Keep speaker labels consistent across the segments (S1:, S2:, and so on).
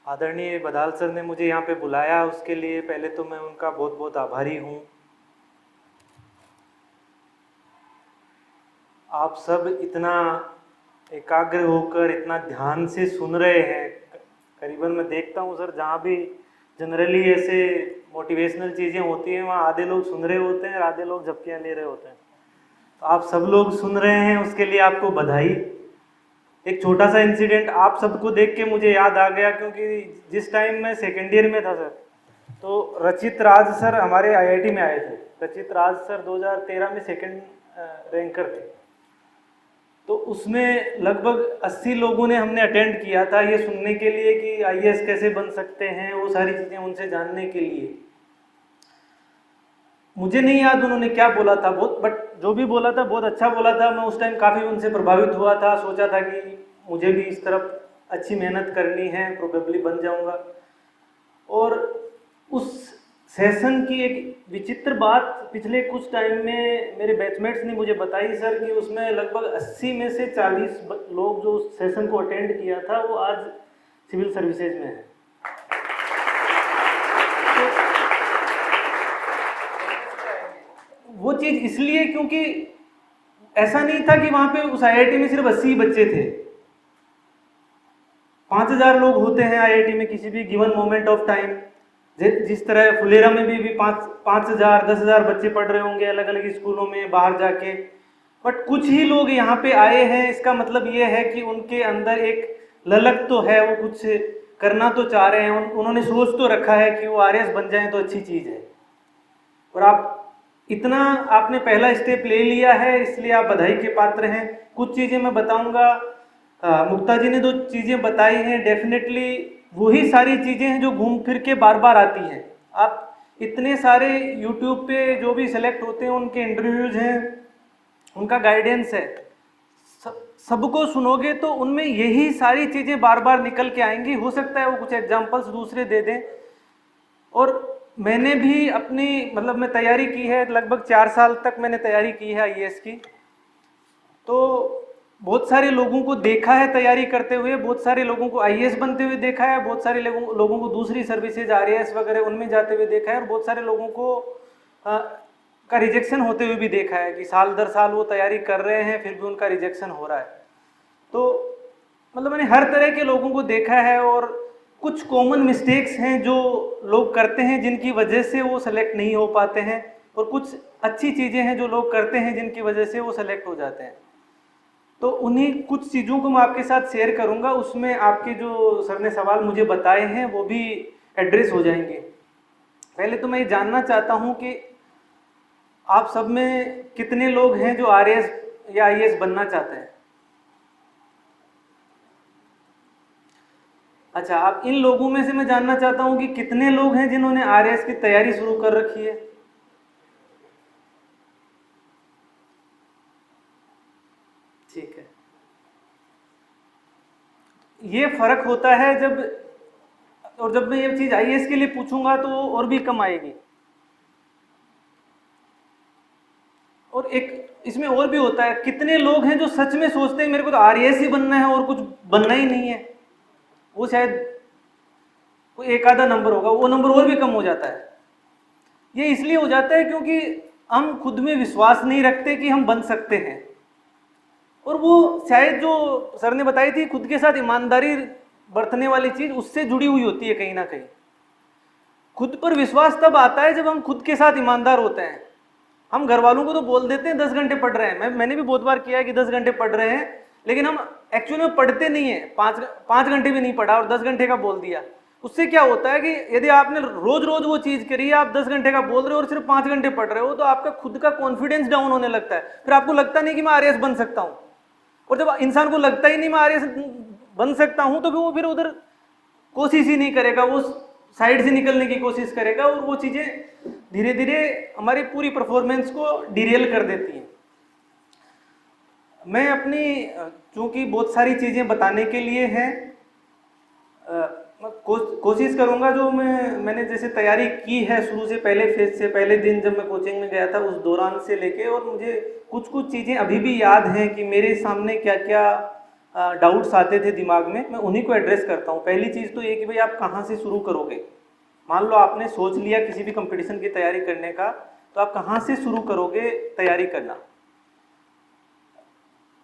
S1: आदरणीय बदाल सर ने मुझे यहाँ पे बुलाया, उसके लिए पहले तो मैं उनका बहुत बहुत आभारी हूँ। आप सब इतना एकाग्र होकर इतना ध्यान से सुन रहे हैं। करीबन मैं देखता हूँ सर, जहाँ भी जनरली ऐसे मोटिवेशनल चीज़ें होती हैं वहाँ आधे लोग सुन रहे होते हैं और आधे लोग झपकियाँ ले रहे होते हैं। तो आप सब लोग सुन रहे हैं, उसके लिए आपको बधाई। एक छोटा सा इंसिडेंट आप सबको देख के मुझे याद आ गया, क्योंकि जिस टाइम मैं सेकेंड ईयर में था सर, तो रचित राज सर हमारे आईआईटी में आए थे। रचित राज सर 2013 में सेकंड रैंकर थे। तो उसमें लगभग 80 लोगों ने हमने अटेंड किया था ये सुनने के लिए कि आईएएस कैसे बन सकते हैं, वो सारी चीज़ें उनसे जानने के लिए। मुझे नहीं याद उन्होंने क्या बोला था बहुत, बट जो भी बोला था बहुत अच्छा बोला था। मैं उस टाइम काफ़ी उनसे प्रभावित हुआ था, सोचा था कि मुझे भी इस तरफ अच्छी मेहनत करनी है, प्रोबेबली बन जाऊंगा। और उस सेशन की एक विचित्र बात पिछले कुछ टाइम में मेरे बैचमेट्स ने मुझे बताई सर, कि उसमें लगभग 80 में से 40 लोग जो उस सेशन को अटेंड किया था वो आज सिविल सर्विसेज में है। वो चीज़ इसलिए क्योंकि ऐसा नहीं था कि वहाँ पे उस आईआईटी में सिर्फ 80 बच्चे थे। 5000 लोग होते हैं आईआईटी में किसी भी गिवन मोमेंट ऑफ टाइम। जिस तरह फुलेरा में भी 5000 10,000 बच्चे पढ़ रहे होंगे अलग अलग स्कूलों में बाहर जाके, बट कुछ ही लोग यहाँ पे आए हैं। इसका मतलब ये है कि उनके अंदर एक ललक तो है, वो कुछ करना तो चाह रहे हैं, उन्होंने सोच तो रखा है कि वो आरएएस बन जाएं तो अच्छी चीज़ है। और आप इतना आपने पहला स्टेप ले लिया है, इसलिए आप बधाई के पात्र हैं। कुछ चीज़ें मैं बताऊंगा, मुक्ता जी ने जो चीज़ें बताई हैं डेफिनेटली वही सारी चीज़ें हैं जो घूम फिर के बार बार आती हैं। आप इतने सारे यूट्यूब पे जो भी सेलेक्ट होते हैं उनके इंटरव्यूज हैं, उनका गाइडेंस है, सबको सुनोगे तो उनमें यही सारी चीज़ें बार बार निकल के आएंगी। हो सकता है वो कुछ एग्जाम्पल्स दूसरे दे दें। और मैंने भी अपनी मैं तैयारी की है, लगभग 4 साल तक मैंने तैयारी की है आईएएस की। तो बहुत सारे लोगों को देखा है तैयारी करते हुए, बहुत सारे लोगों को आईएएस बनते हुए देखा है, बहुत सारे लोगों को दूसरी सर्विसेज आरएएस वगैरह उनमें जाते हुए देखा है, और बहुत सारे लोगों को का रिजेक्शन होते हुए भी देखा है कि साल दर साल वो तैयारी कर रहे हैं फिर भी उनका रिजेक्शन हो रहा है। तो मैंने हर तरह के लोगों को देखा है, और कुछ कॉमन मिस्टेक्स हैं जो लोग करते हैं जिनकी वजह से वो सेलेक्ट नहीं हो पाते हैं, और कुछ अच्छी चीज़ें हैं जो लोग करते हैं जिनकी वजह से वो सेलेक्ट हो जाते हैं। तो उन्हीं कुछ चीज़ों को मैं आपके साथ शेयर करूंगा, उसमें आपके जो सर ने सवाल मुझे बताए हैं वो भी एड्रेस हो जाएंगे। पहले तो मैं ये जानना चाहता हूं कि आप सब में कितने लोग हैं जो आरएएस या आईएएस बनना चाहते हैं। अच्छा, आप इन लोगों में से मैं जानना चाहता हूं कि कितने लोग हैं जिन्होंने आरएएस की तैयारी शुरू कर रखी है। ठीक है, ये फर्क होता है जब मैं ये चीज आईएएस के लिए पूछूंगा तो और भी कम आएगी। और एक इसमें और भी होता है, कितने लोग हैं जो सच में सोचते हैं मेरे को तो आरएएस ही बनना है और कुछ बनना ही नहीं है। वो शायद कोई एक आधा नंबर होगा, वो नंबर और भी कम हो जाता है। ये इसलिए हो जाता है क्योंकि हम खुद में विश्वास नहीं रखते कि हम बन सकते हैं। और वो शायद जो सर ने बताई थी खुद के साथ ईमानदारी बरतने वाली चीज, उससे जुड़ी हुई होती है कहीं ना कहीं। खुद पर विश्वास तब आता है जब हम खुद के साथ ईमानदार होते हैं। हम घर वालों को तो बोल देते हैं 10 घंटे पढ़ रहे हैं, मैंने भी बहुत बार किया है कि 10 घंटे पढ़ रहे हैं, लेकिन हम एक्चुअली में पढ़ते नहीं है। 5 घंटे भी नहीं पढ़ा और 10 घंटे का बोल दिया। उससे क्या होता है कि यदि आपने रोज रोज वो चीज करी है, आप 10 घंटे का बोल रहे हो और सिर्फ 5 घंटे पढ़ रहे हो, तो आपका खुद का कॉन्फिडेंस डाउन होने लगता है। फिर आपको लगता नहीं कि मैं आरएएस बन सकता हूँ। और जब इंसान को लगता ही नहीं मैं आरएएस बन सकता हूँ, तो वो फिर उधर कोशिश ही नहीं करेगा, वो साइड से निकलने की कोशिश करेगा, और वो चीजें धीरे धीरे हमारी पूरी परफॉर्मेंस को डिरेल कर देती हैं। मैं अपनी चूंकि बहुत सारी चीजें बताने के लिए हैं, कोशिश करूंगा जो मैंने जैसे तैयारी की है शुरू से, पहले फेज से, पहले दिन जब मैं कोचिंग में गया था उस दौरान से लेके, और मुझे कुछ चीज़ें अभी भी याद हैं कि मेरे सामने क्या क्या डाउट्स आते थे दिमाग में, मैं उन्हीं को एड्रेस करता हूँ। पहली चीज़ तो ये कि भाई आप कहाँ से शुरू करोगे। मान लो आपने सोच लिया किसी भी कंपटीशन की तैयारी करने का, तो आप कहाँ से शुरू करोगे तैयारी करना।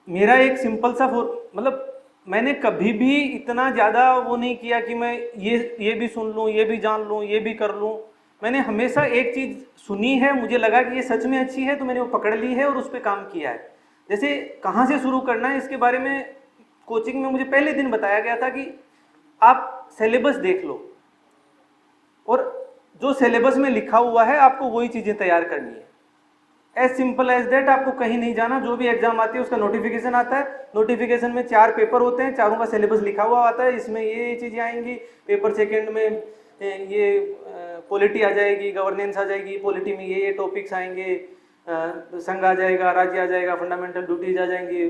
S1: मेरा एक सिंपल सा मतलब मैंने कभी भी इतना ज़्यादा वो नहीं किया कि मैं ये भी सुन लूँ, ये भी जान लूँ, ये भी कर लूँ। मैंने हमेशा एक चीज़ सुनी है, मुझे लगा कि ये सच में अच्छी है, तो मैंने वो पकड़ ली है और उस पर काम किया है। जैसे कहाँ से शुरू करना है इसके बारे में कोचिंग में मुझे पहले दिन बताया गया था कि आप सिलेबस देख लो और जो सिलेबस में लिखा हुआ है आपको वही चीज़ें तैयार करनी है। As simple as that. आपको कहीं नहीं जाना। जो भी एग्जाम आती है उसका नोटिफिकेशन आता है, नोटिफिकेशन में 4 पेपर होते हैं, चारों का सिलेबस लिखा हुआ आता है, इसमें ये चीज़ें आएंगी। पेपर सेकंड में ये पॉलिटी आ जाएगी, गवर्नेंस आ जाएगी, पॉलिटी में ये टॉपिक्स आएंगे, संघ आ जाएगा, राज्य आ जाएगा, फंडामेंटल ड्यूटीज आ जाएंगी,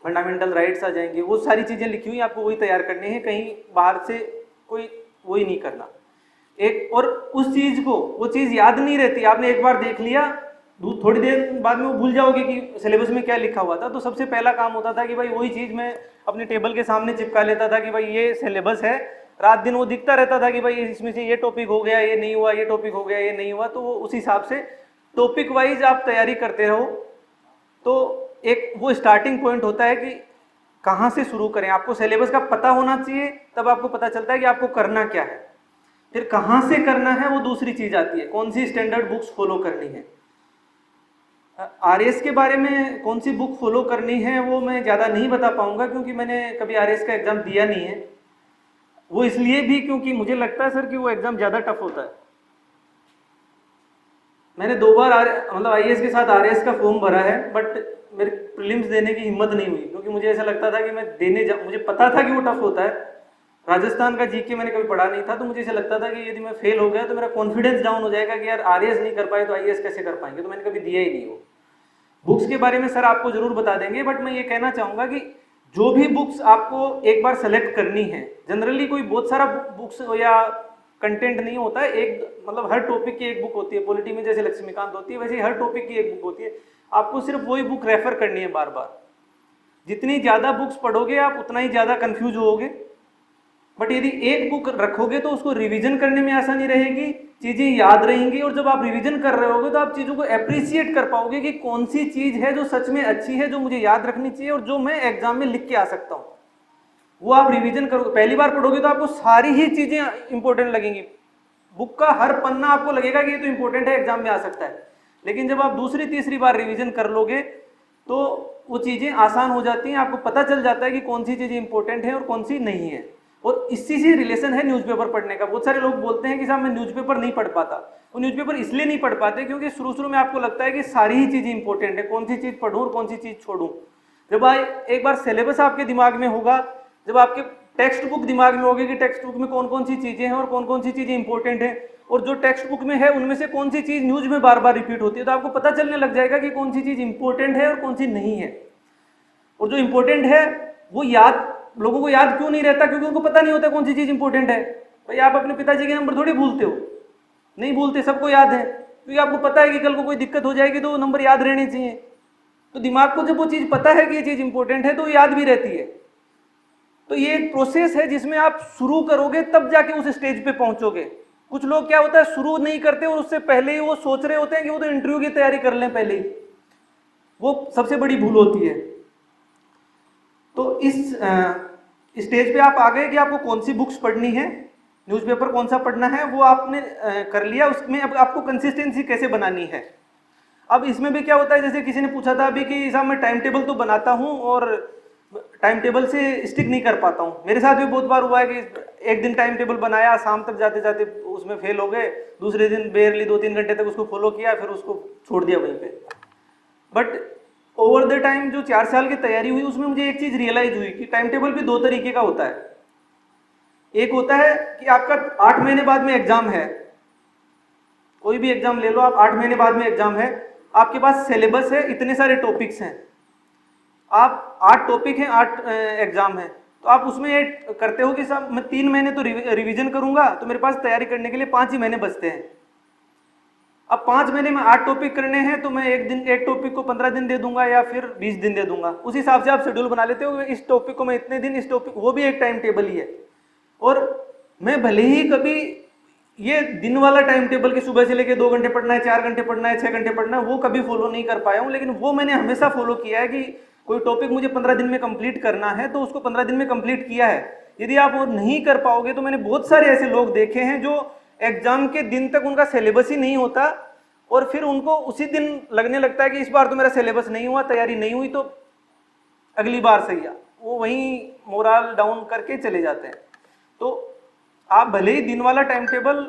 S1: फंडामेंटल राइट्स आ जाएंगे। वो सारी चीज़ें लिखी हुई आपको वही तैयार करनी है, कहीं बाहर से कोई वही नहीं करना। एक और उस चीज़ को, वो चीज़ याद नहीं रहती। आपने एक बार देख लिया, थोड़ी देर बाद में वो भूल जाओगे कि सिलेबस में क्या लिखा हुआ था। तो सबसे पहला काम होता था कि भाई वही चीज़ मैं अपने टेबल के सामने चिपका लेता था कि भाई ये सिलेबस है। रात दिन वो दिखता रहता था कि भाई इसमें से ये टॉपिक हो गया, ये नहीं हुआ, ये टॉपिक हो गया, ये नहीं हुआ। तो वो उस हिसाब से टॉपिक वाइज आप तैयारी करते रहो। तो एक वो स्टार्टिंग पॉइंट होता है कि कहाँ से शुरू करें। आपको सिलेबस का पता होना चाहिए, तब आपको पता चलता है कि आपको करना क्या है। फिर कहाँ से करना है वो दूसरी चीज़ आती है, कौन सी स्टैंडर्ड बुक्स फॉलो करनी है। आरएस के बारे में कौन सी बुक फॉलो करनी है वो मैं ज़्यादा नहीं बता पाऊंगा, क्योंकि मैंने कभी आरएस का एग्ज़ाम दिया नहीं है। वो इसलिए भी क्योंकि मुझे लगता है सर कि वो एग्ज़ाम ज़्यादा टफ होता है। मैंने 2 बार मतलब आईएएस के साथ आरएस का फॉर्म भरा है, बट मेरे प्रीलिम्स देने की हिम्मत नहीं हुई, क्योंकि मुझे ऐसा लगता था कि मैं मुझे पता था कि वो टफ होता है। राजस्थान का जीके मैंने कभी पढ़ा नहीं था, तो मुझे ऐसा लगता था कि यदि मैं फेल हो गया तो मेरा कॉन्फिडेंस डाउन हो जाएगा कि यार आरएएस नहीं कर पाए तो आईएएस कैसे कर पाएंगे। तो मैंने कभी दिया ही नहीं वो। बुक्स के बारे में सर आपको जरूर बता देंगे, बट मैं ये कहना चाहूँगा कि जो भी बुक्स आपको एक बार सेलेक्ट करनी है, जनरली कोई बहुत सारा बुक्स या कंटेंट नहीं होता है। एक मतलब हर टॉपिक की एक बुक होती है। पॉलिटी में जैसे लक्ष्मीकांत होती है, वैसे ही हर टॉपिक की एक बुक होती है। आपको सिर्फ वही बुक रेफर करनी है बार बार। जितनी ज़्यादा बुक्स पढ़ोगे आप उतना ही ज़्यादा कन्फ्यूज होगे। बट यदि एक बुक रखोगे तो उसको रिवीजन करने में आसानी रहेगी, चीज़ें याद रहेंगी, और जब आप रिवीजन कर रहे होगे तो आप चीज़ों को अप्रिशिएट कर पाओगे कि कौन सी चीज़ है जो सच में अच्छी है, जो मुझे याद रखनी चाहिए और जो मैं एग्जाम में लिख के आ सकता हूँ। वो आप रिवीजन करोगे। पहली बार पढ़ोगे तो आपको सारी ही चीज़ें इंपॉर्टेंट लगेंगी। बुक का हर पन्ना आपको लगेगा कि ये तो इंपॉर्टेंट है, एग्जाम में आ सकता है। लेकिन जब आप दूसरी तीसरी बार रिवीजन कर लोगे तो वो चीज़ें आसान हो जाती हैं। आपको पता चल जाता है कि कौन सी चीज़ें इंपॉर्टेंट है और कौन सी नहीं है। और इसी से रिलेशन है न्यूज़पेपर पढ़ने का। बहुत सारे लोग बोलते हैं कि साहब मैं न्यूज़पेपर नहीं पढ़ पाता। वो न्यूज़पेपर इसलिए नहीं पढ़ पाते क्योंकि शुरू में आपको लगता है कि सारी ही चीज़ें इंपॉर्टेंट है, कौन सी चीज़ पढ़ूँ और कौन सी चीज़ छोड़ूँ। जब एक बार सिलेबस आपके दिमाग में होगा, जब आपके टेक्स्ट बुक दिमाग में होगी कि टेक्स्ट बुक में कौन कौन सी चीज़ें हैं और कौन कौन सी चीज़ें इंपॉर्टेंट है, और जो टेक्स्ट बुक में है उनमें से कौन सी चीज़ न्यूज़ में बार बार रिपीट होती है, तो आपको पता चलने लग जाएगा कि कौन सी चीज़ इंपॉर्टेंट है और कौन सी नहीं है। और जो इंपॉर्टेंट है वो लोगों को याद क्यों नहीं रहता? क्योंकि उनको पता नहीं होता कौन सी चीज़ इंपॉर्टेंट है। भाई आप अपने पिताजी के नंबर थोड़ी भूलते हो, नहीं भूलते, सबको याद है, क्योंकि आपको पता है कि कल को कोई दिक्कत हो जाएगी तो वो नंबर याद रहने चाहिए। तो दिमाग को जब वो चीज़ पता है कि ये चीज़ इंपॉर्टेंट है तो याद भी रहती है। तो ये एक प्रोसेस है जिसमें आप शुरू करोगे तब जाके उस स्टेज पे पहुंचोगे। कुछ लोग क्या होता है शुरू नहीं करते और उससे पहले ही वो सोच रहे होते हैं कि वो तो इंटरव्यू की तैयारी कर लें पहले ही। वो सबसे बड़ी भूल होती है। तो इस स्टेज पे आप आ गए कि आपको कौन सी बुक्स पढ़नी है, न्यूज़पेपर कौन सा पढ़ना है, वो आपने कर लिया। उसमें अब आपको कंसिस्टेंसी कैसे बनानी है। अब इसमें भी क्या होता है, जैसे किसी ने पूछा था अभी कि साहब मैं टाइम टेबल तो बनाता हूँ और टाइम टेबल से स्टिक नहीं कर पाता हूँ। मेरे साथ भी बहुत बार हुआ है कि एक दिन टाइम टेबल बनाया, शाम तक जाते जाते उसमें फेल हो गए, दूसरे दिन बेयरली 2-3 घंटे तक उसको फॉलो किया, फिर उसको छोड़ दिया वहीं पे। बट ओवर द टाइम जो 4 साल की तैयारी हुई उसमें मुझे एक चीज़ रियलाइज हुई कि टाइम टेबल भी 2 तरीके का होता है। एक होता है कि आपका 8 महीने बाद में एग्जाम है, कोई भी एग्जाम ले लो आप, 8 महीने बाद में एग्जाम है, आपके पास सिलेबस है, इतने सारे टॉपिक्स हैं, आप 8 टॉपिक हैं, 8 एग्जाम है, तो आप उसमें ये करते हो कि साहब मैं 3 महीने तो रिवीजन करूंगा, तो मेरे पास तैयारी करने के लिए 5 ही महीने बचते हैं। अब 5 महीने में 8 टॉपिक करने हैं तो मैं एक टॉपिक को 15 दिन दे दूंगा या फिर 20 दिन दे दूंगा, उस हिसाब से आप शेड्यूल बना लेते हो, इस टॉपिक को मैं इतने दिन, इस टॉपिक, वो भी एक टाइम टेबल ही है। और मैं भले ही कभी ये दिन वाला टाइम टेबल कि सुबह से लेके 2 घंटे पढ़ना है, 4 घंटे पढ़ना है, 6 घंटे पढ़ना है, वो कभी फॉलो नहीं कर पाया हूँ, लेकिन वो मैंने हमेशा फॉलो किया है कि कोई टॉपिक मुझे 15 दिन में कंप्लीट करना है तो उसको 15 दिन में कंप्लीट किया है। यदि आप वो नहीं कर पाओगे तो मैंने बहुत सारे ऐसे लोग देखे हैं जो एग्जाम के दिन तक उनका सिलेबस ही नहीं होता और फिर उनको उसी दिन लगने लगता है कि इस बार तो मेरा सिलेबस नहीं हुआ, तैयारी नहीं हुई, तो अगली बार सही है, वो वहीं मोरल डाउन करके चले जाते हैं। तो आप भले ही दिन वाला टाइम टेबल,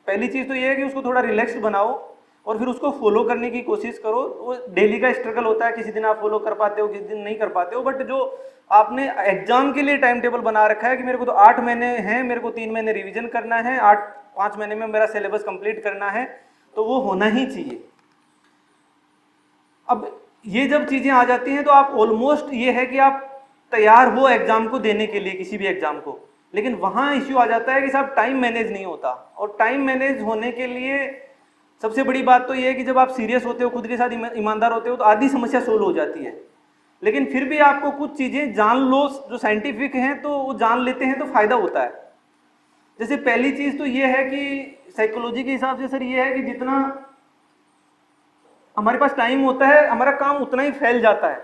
S1: पहली चीज़ तो ये है कि उसको थोड़ा रिलैक्स्ड बनाओ और फिर उसको फॉलो करने की कोशिश करो। वो डेली का स्ट्रगल होता है, किसी दिन आप फॉलो कर पाते हो, किसी दिन नहीं कर पाते हो, बट जो आपने एग्जाम के लिए टाइम टेबल बना रखा है कि मेरे को तो 8 महीने हैं, मेरे को 3 महीने रिवीजन करना है, 5 महीने में मेरा सिलेबस कंप्लीट करना है, तो वो होना ही चाहिए। अब ये जब चीज़ें आ जाती हैं तो आप ऑलमोस्ट ये है कि आप तैयार हो एग्जाम को देने के लिए, किसी भी एग्जाम को, लेकिन वहाँ इश्यू आ जाता है कि साहब टाइम मैनेज नहीं होता। और टाइम मैनेज होने के लिए सबसे बड़ी बात तो ये है कि जब आप सीरियस होते हो, खुद के साथ ईमानदार होते हो, तो आधी समस्या सोल्व हो जाती है। लेकिन फिर भी आपको कुछ चीज़ें जान लो जो साइंटिफिक हैं, तो वो जान लेते हैं तो फायदा होता है। जैसे पहली चीज़ तो ये है कि साइकोलॉजी के हिसाब से सर ये है कि जितना हमारे पास टाइम होता है हमारा काम उतना ही फैल जाता है।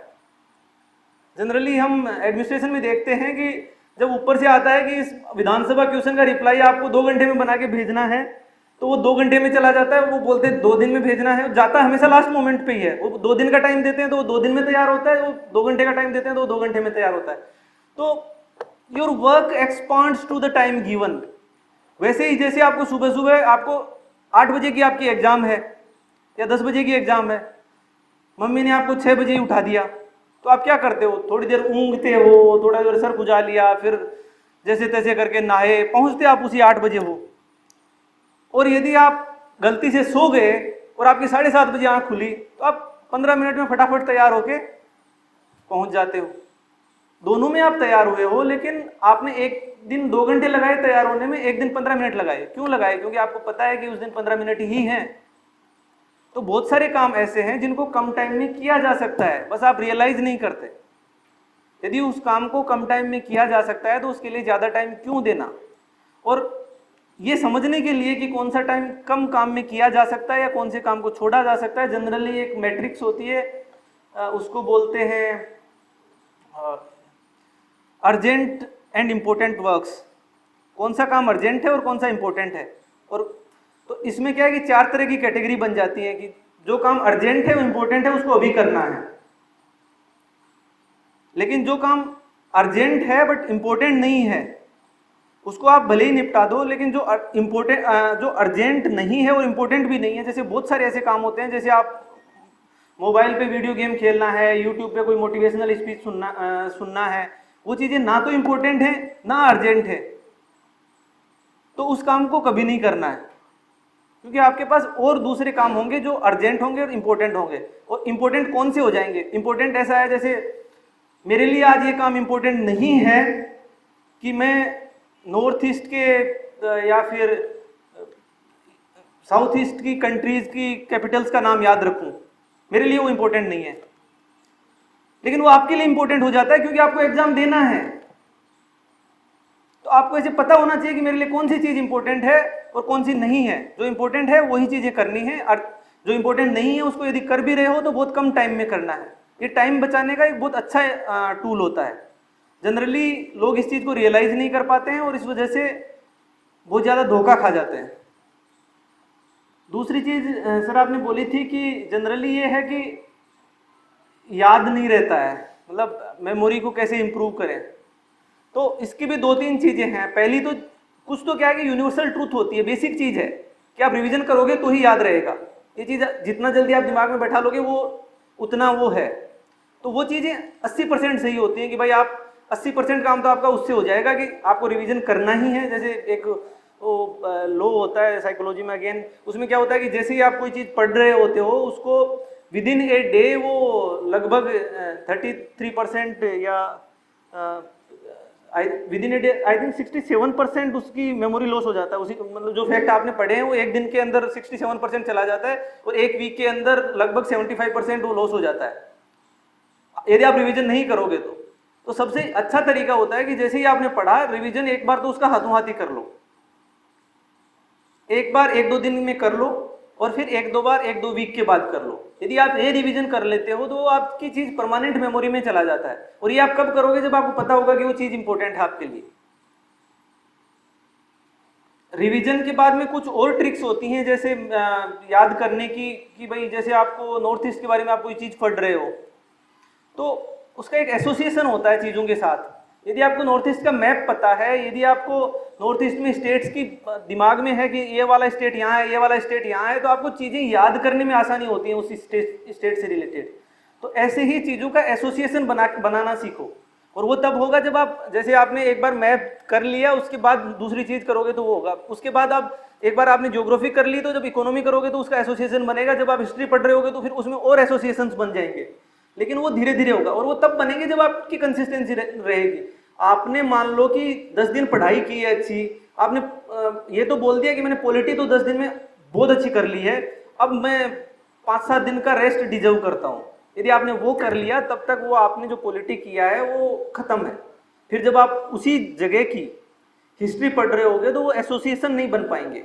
S1: जनरली हम एडमिनिस्ट्रेशन में देखते हैं कि जब ऊपर से आता है कि इस विधानसभा क्वेश्चन का रिप्लाई आपको 2 घंटे में बना के भेजना है, तो वो 2 घंटे में चला जाता है, वो बोलते हैं 2 दिन में भेजना है, जाता हमेशा लास्ट मोमेंट पे ही है। वो 2 दिन का टाइम देते हैं तो वो 2 दिन में तैयार होता है, वो 2 घंटे का टाइम देते हैं तो वो 2 घंटे में तैयार होता है। तो your work expands to the time given. वैसे ही जैसे आपको सुबह सुबह आपको 8 बजे की आपकी एग्जाम है या 10 बजे की एग्जाम है, मम्मी ने आपको 6 बजे ही उठा दिया, तो आप क्या करते हो? थोड़ी देर ऊँगते हो, थोड़ा देर सर खुजा लिया, फिर जैसे तैसे करके नहाए, पहुँचते आप उसी 8 बजे हो। और यदि आप गलती से सो गए और आपकी 7:30 बजे आँख खुली, तो आप 15 मिनट में फटाफट तैयार होके पहुँच जाते हो। दोनों में आप तैयार हुए हो, लेकिन आपने एक दिन 2 घंटे लगाए तैयार होने में, एक दिन 15 मिनट लगाए। क्यों लगाए? क्योंकि आपको पता है कि उस दिन 15 मिनट ही हैं। तो बहुत सारे काम ऐसे हैं जिनको कम टाइम में किया जा सकता है, बस आप रियलाइज नहीं करते। यदि उस काम को कम टाइम में किया जा सकता है तो उसके लिए ज़्यादा टाइम क्यों देना? और ये समझने के लिए कि कौन सा टाइम कम काम में किया जा सकता है या कौन से काम को छोड़ा जा सकता है, जनरली एक मैट्रिक्स होती है, उसको बोलते हैं अर्जेंट एंड इम्पोर्टेंट वर्क्स। कौन सा काम अर्जेंट है और कौन सा इम्पोर्टेंट है। और तो इसमें क्या है कि 4 तरह की कैटेगरी बन जाती है कि जो काम अर्जेंट है वो इम्पोर्टेंट है, उसको अभी करना है। लेकिन जो काम अर्जेंट है बट इम्पोर्टेंट नहीं है, उसको आप भले ही निपटा दो, लेकिन जो जो अर्जेंट नहीं है और इम्पोर्टेंट भी नहीं है, जैसे बहुत सारे ऐसे काम होते हैं, जैसे आप मोबाइल पे वीडियो गेम खेलना है, यूट्यूब पे कोई मोटिवेशनल स्पीच सुनना है, वो चीज़ें ना तो इम्पोर्टेंट है ना अर्जेंट है, तो उस काम को कभी नहीं करना है, क्योंकि आपके पास और दूसरे काम होंगे जो अर्जेंट होंगे और इम्पोर्टेंट होंगे। और इम्पोर्टेंट कौन से हो जाएंगे? इम्पोर्टेंट ऐसा है जैसे मेरे लिए आज ये काम इम्पोर्टेंट नहीं है कि मैं नॉर्थ ईस्ट के या फिर साउथ ईस्ट की कंट्रीज की कैपिटल्स का नाम याद रखूं, मेरे लिए वो इम्पोर्टेंट नहीं है, लेकिन वो आपके लिए इम्पोर्टेंट हो जाता है क्योंकि आपको एग्जाम देना है। तो आपको ऐसे पता होना चाहिए कि मेरे लिए कौन सी चीज़ इंपॉर्टेंट है और कौन सी नहीं है। जो इंपॉर्टेंट है वही चीज़ें करनी है, और जो इंपॉर्टेंट नहीं है उसको यदि कर भी रहे हो तो बहुत कम टाइम में करना है। ये टाइम बचाने का एक बहुत अच्छा टूल होता है। जनरली लोग इस चीज़ को रियलाइज नहीं कर पाते हैं और इस वजह से बहुत ज़्यादा धोखा खा जाते हैं। दूसरी चीज़ सर आपने बोली थी कि जनरली ये है कि याद नहीं रहता है, मतलब मेमोरी को कैसे इम्प्रूव करें। तो इसकी भी 2-3 चीज़ें हैं। पहली तो कुछ तो क्या है कि यूनिवर्सल ट्रूथ होती है, बेसिक चीज़ है कि आप रिवीजन करोगे तो ही याद रहेगा। ये चीज़ जितना जल्दी आप दिमाग में बैठा लोगे वो उतना वो है। तो वो चीज़ें 80% सही होती हैं कि भाई आप 80% काम तो आपका उससे हो जाएगा कि आपको रिवीजन करना ही है। जैसे एक लो होता है साइकोलॉजी में, अगेन उसमें क्या होता है कि जैसे ही आप कोई चीज़ पढ़ रहे होते हो उसको विदिन ए डे वो लगभग 33% या विद इन आई थिंक 67% उसकी मेमोरी लॉस हो जाता है। उसी मतलब जो फैक्ट आपने पढ़े हैं वो एक दिन के अंदर 67% चला जाता है और एक वीक के अंदर लगभग 75% वो लॉस हो जाता है यदि आप रिवीजन नहीं करोगे तो सबसे अच्छा तरीका होता है कि जैसे ही आपने पढ़ा रिवीजन एक बार तो उसका हाथों हाथ ही कर लो, एक बार 1-2 दिन में कर लो और फिर 1-2 बार 1-2 वीक के बाद कर लो। यदि आप ये रिवीजन कर लेते हो तो वो आपकी चीज परमानेंट मेमोरी में चला जाता है। और ये आप कब करोगे? जब आपको पता होगा कि वो चीज इंपॉर्टेंट है आपके लिए। रिवीजन के बाद में कुछ और ट्रिक्स होती हैं जैसे याद करने की, कि भाई जैसे आपको नॉर्थ ईस्ट के बारे में आप कोई चीज पढ़ रहे हो तो उसका एक एसोसिएशन होता है चीजों के साथ। यदि आपको नॉर्थ ईस्ट का मैप पता है, यदि आपको नॉर्थ ईस्ट में स्टेट्स की दिमाग में है कि ये वाला स्टेट यहाँ है, ये वाला स्टेट यहाँ है, तो आपको चीजें याद करने में आसानी होती है उस स्टेट से रिलेटेड। तो ऐसे ही चीजों का एसोसिएशन बनाना सीखो। और वो तब होगा जब आप, जैसे आपने एक बार मैप कर लिया उसके बाद दूसरी चीज करोगे तो वो होगा। उसके बाद आप एक बार आपने ज्योग्राफी कर ली तो जब इकोनॉमी करोगे तो उसका एसोसिएशन बनेगा। जब आप हिस्ट्री पढ़ रहे होगे तो फिर उसमें और एसोसिएशंस बन जाएंगे, लेकिन वो धीरे धीरे होगा। और वो तब बनेंगे जब आपकी कंसिस्टेंसी रहेगी। आपने मान लो कि 10 दिन पढ़ाई की है अच्छी, आपने ये तो बोल दिया कि मैंने पॉलिटी तो 10 दिन में बहुत अच्छी कर ली है, अब मैं 5-7 दिन का रेस्ट डिजर्व करता हूँ। यदि आपने वो कर लिया तब तक वो आपने जो पॉलिटी किया है वो खत्म है। फिर जब आप उसी जगह की हिस्ट्री पढ़ रहे होगे तो वो एसोसिएशन नहीं बन पाएंगे।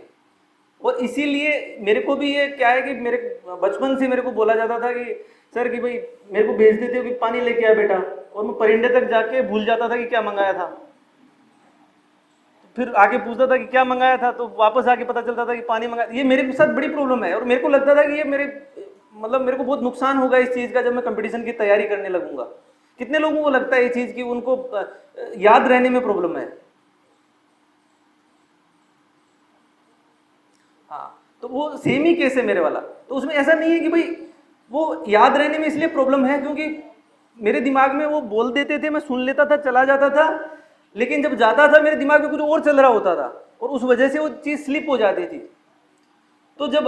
S1: और इसीलिए मेरे को भी ये क्या है कि मेरे बचपन से मेरे को बोला जाता था कि सर कि भाई मेरे को भेज देते हो कि पानी लेके आ बेटा, और मैं परिंदे तक जाके भूल जाता था कि क्या मंगाया था। फिर आके पूछता था कि क्या मंगाया था, तो वापस आके पता चलता था कि पानी मंगाया। ये मेरे साथ बड़ी प्रॉब्लम है और मेरे को लगता था कि ये मेरे को बहुत नुकसान होगा इस चीज का जब मैं कंपटीशन की तैयारी करने लगूंगा। कितने लोगों को लगता है ये चीज कि उनको याद रहने में प्रॉब्लम है? हाँ, तो वो सेम ही केस है मेरे वाला। तो उसमें ऐसा नहीं है कि भाई वो याद रहने में इसलिए प्रॉब्लम है क्योंकि मेरे दिमाग में वो बोल देते थे, मैं सुन लेता था, चला जाता था, लेकिन जब जाता था मेरे दिमाग में कुछ और चल रहा होता था और उस वजह से वो चीज स्लिप हो जाती थी। तो जब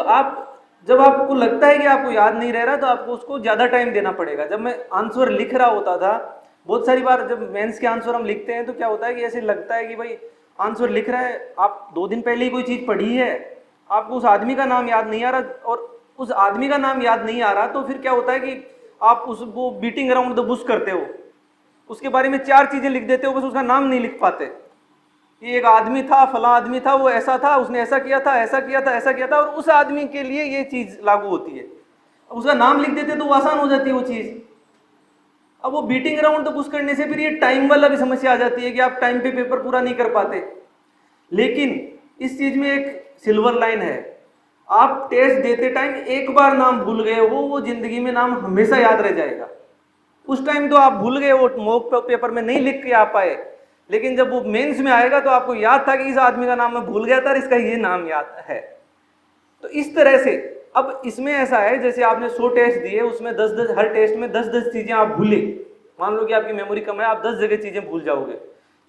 S1: आपको लगता है कि आपको याद नहीं रह रहा तो आपको उसको ज्यादा टाइम देना पड़ेगा। जब मैं आंसर लिख रहा होता था, बहुत सारी बार जब मेंस के आंसर हम लिखते हैं तो क्या होता है कि ऐसे लगता है कि भाई आंसर लिख रहा है, आप 2 दिन पहले ही कोई चीज पढ़ी है, आपको उस आदमी का नाम याद नहीं आ रहा, और उस आदमी का नाम याद नहीं आ रहा तो फिर क्या होता है कि आप वो बीटिंग अराउंड द बुश करते हो, उसके बारे में 4 चीजें लिख देते हो, बस उसका नाम नहीं लिख पाते। ये एक आदमी था, फला आदमी था, वो ऐसा था, उसने ऐसा किया था, ऐसा किया था, ऐसा किया था, और उस आदमी के लिए ये चीज लागू होती है। अब उसका नाम लिख देते तो वो आसान हो जाती है वो चीज। अब वो बीटिंग अराउंड द बुश करने से फिर ये टाइम वाला भी समस्या आ जाती है कि आप टाइम पे पेपर पूरा नहीं कर पाते। लेकिन इस चीज में एक सिल्वर लाइन है, आप टेस्ट देते टाइम एक बार नाम भूल गए हो, वो जिंदगी में नाम हमेशा याद रह जाएगा। उस टाइम तो आप भूल गए, वो मॉक पेपर में नहीं लिख के आ पाए, लेकिन जब वो मेंस में आएगा तो आपको याद था कि इस आदमी का नाम मैं भूल गया था और इसका ये नाम याद है। तो इस तरह से अब इसमें ऐसा है जैसे आपने 100 टेस्ट दिए, उसमें 10-10 हर टेस्ट में 10-10 चीजें आप भूले। मान लो कि आपकी मेमोरी कम है, आप 10 जगह चीजें भूल जाओगे,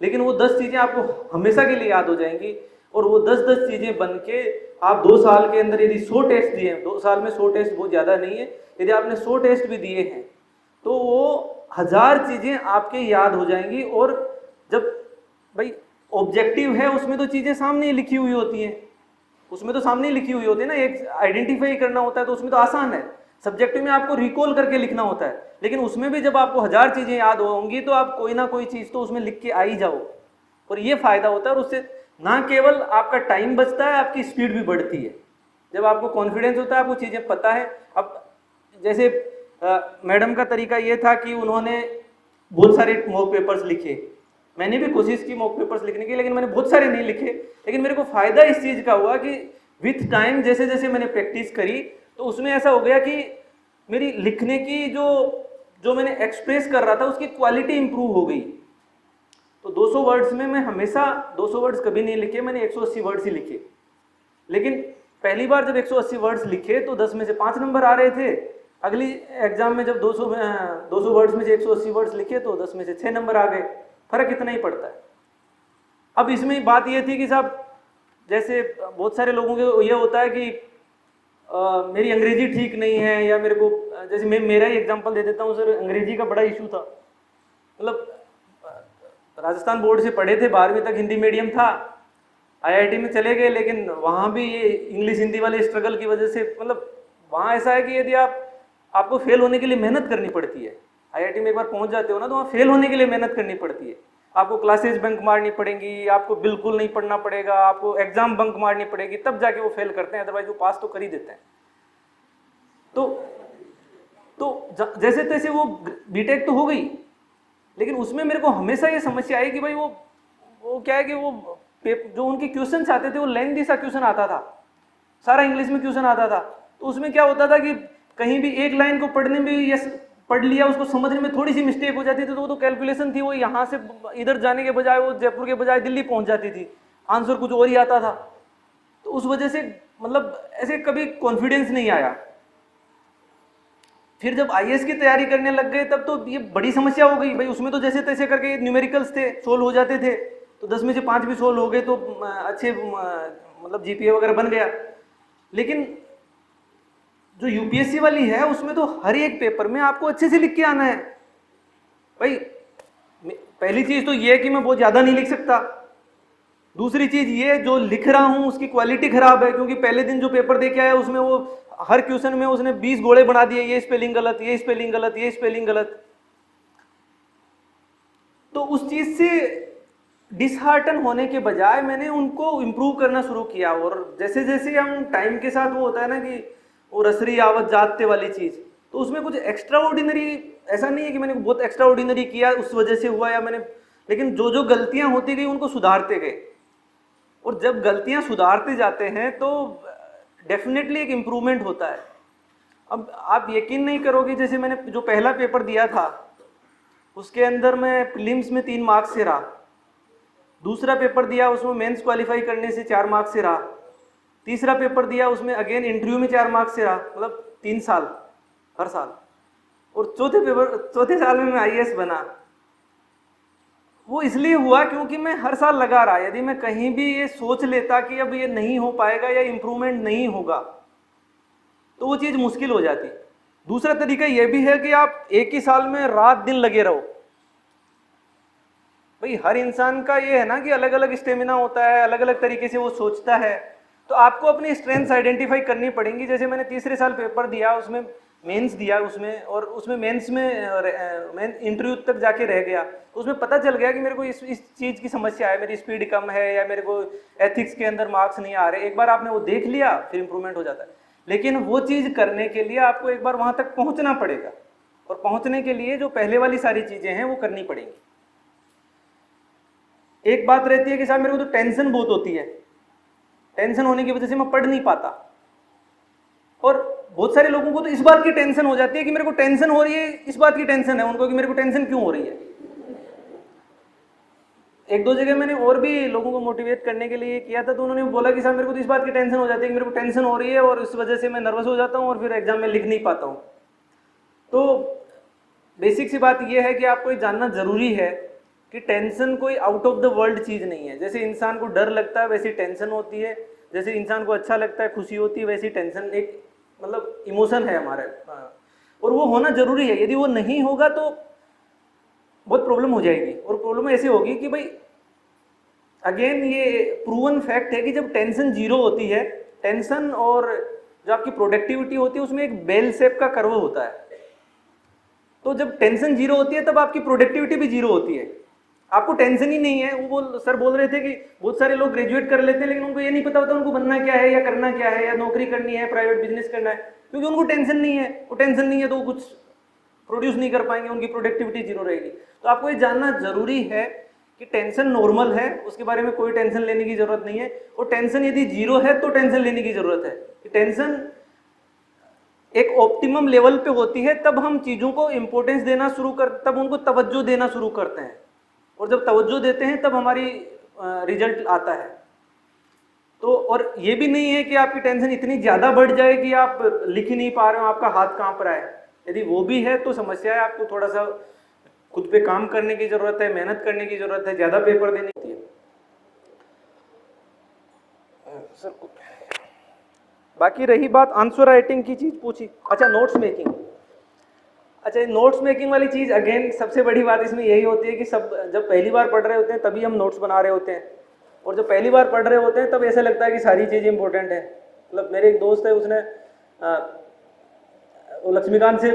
S1: लेकिन वो 10 चीजें आपको हमेशा के लिए याद हो जाएंगी। और वो 10-10 चीजें बन के आप 2 साल के अंदर यदि 100 टेस्ट दिए, 2 साल में 100 टेस्ट बहुत ज्यादा नहीं है, यदि आपने 100 टेस्ट भी दिए हैं तो वो 1000 चीजें आपके याद हो जाएंगी। और जब भाई ऑब्जेक्टिव है उसमें तो चीजें सामने ही लिखी हुई होती हैं, उसमें तो सामने ही लिखी हुई होती है ना, एक आइडेंटिफाई करना होता है तो उसमें तो आसान है। सब्जेक्टिव में आपको रिकॉल करके लिखना होता है, लेकिन उसमें भी जब आपको 1000 चीजें याद होंगी तो आप कोई ना कोई चीज तो उसमें लिख के आ ही जाओ। और ये फायदा होता है, और उससे ना केवल आपका टाइम बचता है, आपकी स्पीड भी बढ़ती है। जब आपको कॉन्फिडेंस होता है, आपको चीजें पता है। अब जैसे मैडम का तरीका ये था कि उन्होंने बहुत सारे मॉक पेपर्स लिखे, मैंने भी कोशिश की मॉक पेपर्स लिखने की, लेकिन मैंने बहुत सारे नहीं लिखे। लेकिन मेरे को फायदा इस चीज का हुआ कि विथ टाइम जैसे जैसे मैंने प्रैक्टिस करी तो उसमें ऐसा हो गया कि मेरी लिखने की जो मैंने एक्सप्रेस कर रहा था उसकी क्वालिटी इंप्रूव हो गई। तो 200 वर्ड्स में मैं हमेशा 200 वर्ड्स कभी नहीं लिखे, मैंने 180 वर्ड्स ही लिखे। लेकिन पहली बार जब 180 वर्ड्स लिखे तो 10 में से 5 नंबर आ रहे थे। अगली एग्जाम में जब 200 वर्ड्स में से 180 वर्ड्स लिखे तो 10 में से 6 नंबर आ गए। फर्क इतना ही पड़ता है। अब इसमें बात ये थी कि साहब जैसे बहुत सारे लोगों को ये होता है कि मेरी अंग्रेजी ठीक नहीं है, या मेरे को, जैसे मैं मेरा ही एग्जांपल दे देता हूँ सर, अंग्रेजी का बड़ा इशू था। मतलब राजस्थान बोर्ड से पढ़े थे, 12वीं तक हिंदी मीडियम था, आईआईटी में चले गए, लेकिन वहाँ भी ये इंग्लिश हिंदी वाले स्ट्रगल की वजह से, मतलब वहाँ ऐसा है कि यदि आपको फेल होने के लिए मेहनत करनी पड़ती है। आईआईटी में एक बार पहुँच जाते हो ना, तो वहाँ फेल होने के लिए मेहनत करनी पड़ती है। आपको क्लासेज बंक मारनी पड़ेंगी, आपको बिल्कुल नहीं पढ़ना पड़ेगा, आपको एग्जाम बंक मारनी पड़ेगी, तब जाके वो फेल करते हैं, अदरवाइज वो पास तो कर ही देते हैं। तो जैसे तैसे वो बीटेक तो हो गई, लेकिन उसमें मेरे को हमेशा ये समस्या आई कि भाई वो क्या है कि वो जो उनके क्वेश्चंस आते थे वो लेंथी सा क्वेश्चन आता था, सारा इंग्लिश में क्वेश्चन आता था। तो उसमें क्या होता था कि कहीं भी एक लाइन को पढ़ने में या पढ़ लिया, उसको समझने में थोड़ी सी मिस्टेक हो जाती थी, तो वो तो कैलकुलेशन थी, वो यहाँ से इधर जाने के बजाय वो जयपुर के बजाय दिल्ली पहुंच जाती थी, आंसर कुछ और ही आता था। तो उस वजह से मतलब ऐसे कभी कॉन्फिडेंस नहीं आया। फिर जब आईएएस की तैयारी करने लग गए तब तो ये बड़ी समस्या हो गई भाई। उसमें तो जैसे तैसे करके न्यूमेरिकल्स थे, सोल्व हो जाते थे, तो 10 में से 5 भी सोल्व हो गए तो अच्छे मतलब जीपीए वगैरह बन गया। लेकिन जो यूपीएससी वाली है उसमें तो हर एक पेपर में आपको अच्छे से लिख के आना है भाई। पहली चीज तो ये है कि मैं बहुत ज्यादा नहीं लिख सकता। दूसरी चीज ये, जो लिख रहा हूं उसकी क्वालिटी खराब है, क्योंकि पहले दिन जो पेपर दे के आया उसमें वो हर क्वेश्चन में उसने 20 गोले बना दिए, ये स्पेलिंग गलत, ये स्पेलिंग गलत, ये स्पेलिंग गलत। तो उस चीज से डिसहार्टन होने के बजाय मैंने उनको इम्प्रूव करना शुरू किया। और जैसे जैसे हम टाइम के साथ, वो होता है ना कि वो रसरी आवत जागते वाली चीज, तो उसमें कुछ एक्स्ट्रा ऑर्डिनरी ऐसा नहीं है कि मैंने बहुत एक्स्ट्रा ऑर्डिनरी किया उस वजह से हुआ, या मैंने, लेकिन जो जो गलतियां होती गई उनको सुधारते गए। और जब गलतियां सुधारते जाते हैं तो डेफिनेटली एक इम्प्रूवमेंट होता है। अब आप यकीन नहीं करोगे, जैसे मैंने जो पहला पेपर दिया था उसके अंदर मैं प्रीलिम्स में 3 मार्क्स से रहा, दूसरा पेपर दिया उसमें मेंस क्वालिफाई करने से 4 मार्क्स से रहा, तीसरा पेपर दिया उसमें अगेन इंटरव्यू में 4 मार्क्स से रहा, मतलब 3 साल हर साल। और चौथे साल में मैं आईएएस बना। वो इसलिए हुआ क्योंकि मैं हर साल लगा रहा। यदि मैं कहीं भी ये सोच लेता कि अब ये नहीं हो पाएगा या इम्प्रूवमेंट नहीं होगा, तो वो चीज़ मुश्किल हो जाती। दूसरा तरीका ये भी है कि आप एक ही साल में रात दिन लगे रहो। भाई हर इंसान का ये है ना कि अलग अलग स्टेमिना होता है, अलग अलग तरीके से वो सोचता है, तो आपको अपनी स्ट्रेंथ्स आइडेंटिफाई करनी पड़ेंगी। जैसे मैंने तीसरे साल पेपर दिया, उसमें मेंस दिया उसमें, और उसमें मेंस में मैं इंटरव्यू तक जाके रह गया, तो उसमें पता चल गया कि मेरे को इस चीज़ की समस्या है, मेरी स्पीड कम है, या मेरे को एथिक्स के अंदर मार्क्स नहीं आ रहे। एक बार आपने वो देख लिया फिर इंप्रूवमेंट हो जाता है, लेकिन वो चीज़ करने के लिए आपको एक बार वहाँ तक पहुँचना पड़ेगा, और पहुँचने के लिए जो पहले वाली सारी चीज़ें हैं वो करनी पड़ेंगी। एक बात रहती है कि साहब मेरे को तो टेंशन बहुत होती है, टेंशन होने की वजह से मैं पढ़ नहीं पाता। और बहुत सारे लोगों को तो इस बात की टेंशन हो जाती है कि मेरे को टेंशन हो रही है, इस बात की टेंशन है उनको कि मेरे को टेंशन क्यों हो रही है। एक दो जगह मैंने और भी लोगों को मोटिवेट करने के लिए किया था, तो उन्होंने बोला कि साहब मेरे को तो इस बात की टेंशन हो जाती है कि मेरे को टेंशन हो रही है, और इस वजह से मैं नर्वस हो जाता हूँ और फिर एग्जाम में लिख नहीं पाता हूँ। तो बेसिक सी बात यह है कि आपको ये जानना जरूरी है कि टेंशन कोई आउट ऑफ द वर्ल्ड चीज़ नहीं है। जैसे इंसान को डर लगता है वैसी टेंशन होती है, जैसे इंसान को अच्छा लगता है, खुशी होती है, वैसी टेंशन एक मतलब इमोशन है हमारे, और वो होना जरूरी है। यदि वो नहीं होगा तो बहुत प्रॉब्लम हो जाएगी। और प्रॉब्लम ऐसे होगी कि भाई अगेन ये प्रूवन फैक्ट है कि जब टेंशन जीरो होती है, टेंशन और जो आपकी प्रोडक्टिविटी होती है उसमें एक बेल शेप का कर्व होता है। तो जब टेंशन जीरो होती है तब आपकी प्रोडक्टिविटी भी जीरो होती है। आपको टेंशन ही नहीं है। वो सर बोल रहे थे कि बहुत सारे लोग ग्रेजुएट कर लेते हैं लेकिन उनको ये नहीं पता होता उनको बनना क्या है या करना क्या है, या नौकरी करनी है, प्राइवेट बिजनेस करना है, क्योंकि उनको टेंशन नहीं है। वो टेंशन नहीं है तो वो कुछ प्रोड्यूस नहीं कर पाएंगे, उनकी प्रोडक्टिविटी जीरो रहेगी। तो आपको ये जानना जरूरी है कि टेंशन नॉर्मल है, उसके बारे में कोई टेंशन लेने की जरूरत नहीं है। और टेंशन यदि जीरो है तो टेंशन लेने की जरूरत है। कि टेंशन एक ऑप्टिमम लेवल पे होती है तब हम चीज़ों को इंपॉर्टेंस देना शुरू कर, तब उनको तवज्जो देना शुरू करते हैं, और जब तवज्जो देते हैं तब हमारी रिजल्ट आता है। तो और ये भी नहीं है कि आपकी टेंशन इतनी ज़्यादा बढ़ जाए कि आप लिख ही नहीं पा रहे हो, आपका हाथ कांप रहा है। यदि वो भी है तो समस्या है, आपको थोड़ा सा खुद पे काम करने की ज़रूरत है, मेहनत करने की ज़रूरत है, ज़्यादा पेपर देने की है। सर बाकी रही बात आंसर राइटिंग की चीज़ पूछी, अच्छा नोट्स मेकिंग। अच्छा, नोट्स मेकिंग वाली चीज़ अगेन सबसे बड़ी बात इसमें यही होती है कि सब जब पहली बार पढ़ रहे होते हैं तभी हम नोट्स बना रहे होते हैं, और जब पहली बार पढ़ रहे होते हैं तब ऐसा लगता है कि सारी चीज़ें इंपॉर्टेंट है। मतलब मेरे एक दोस्त है, उसने वो लक्ष्मीकांत से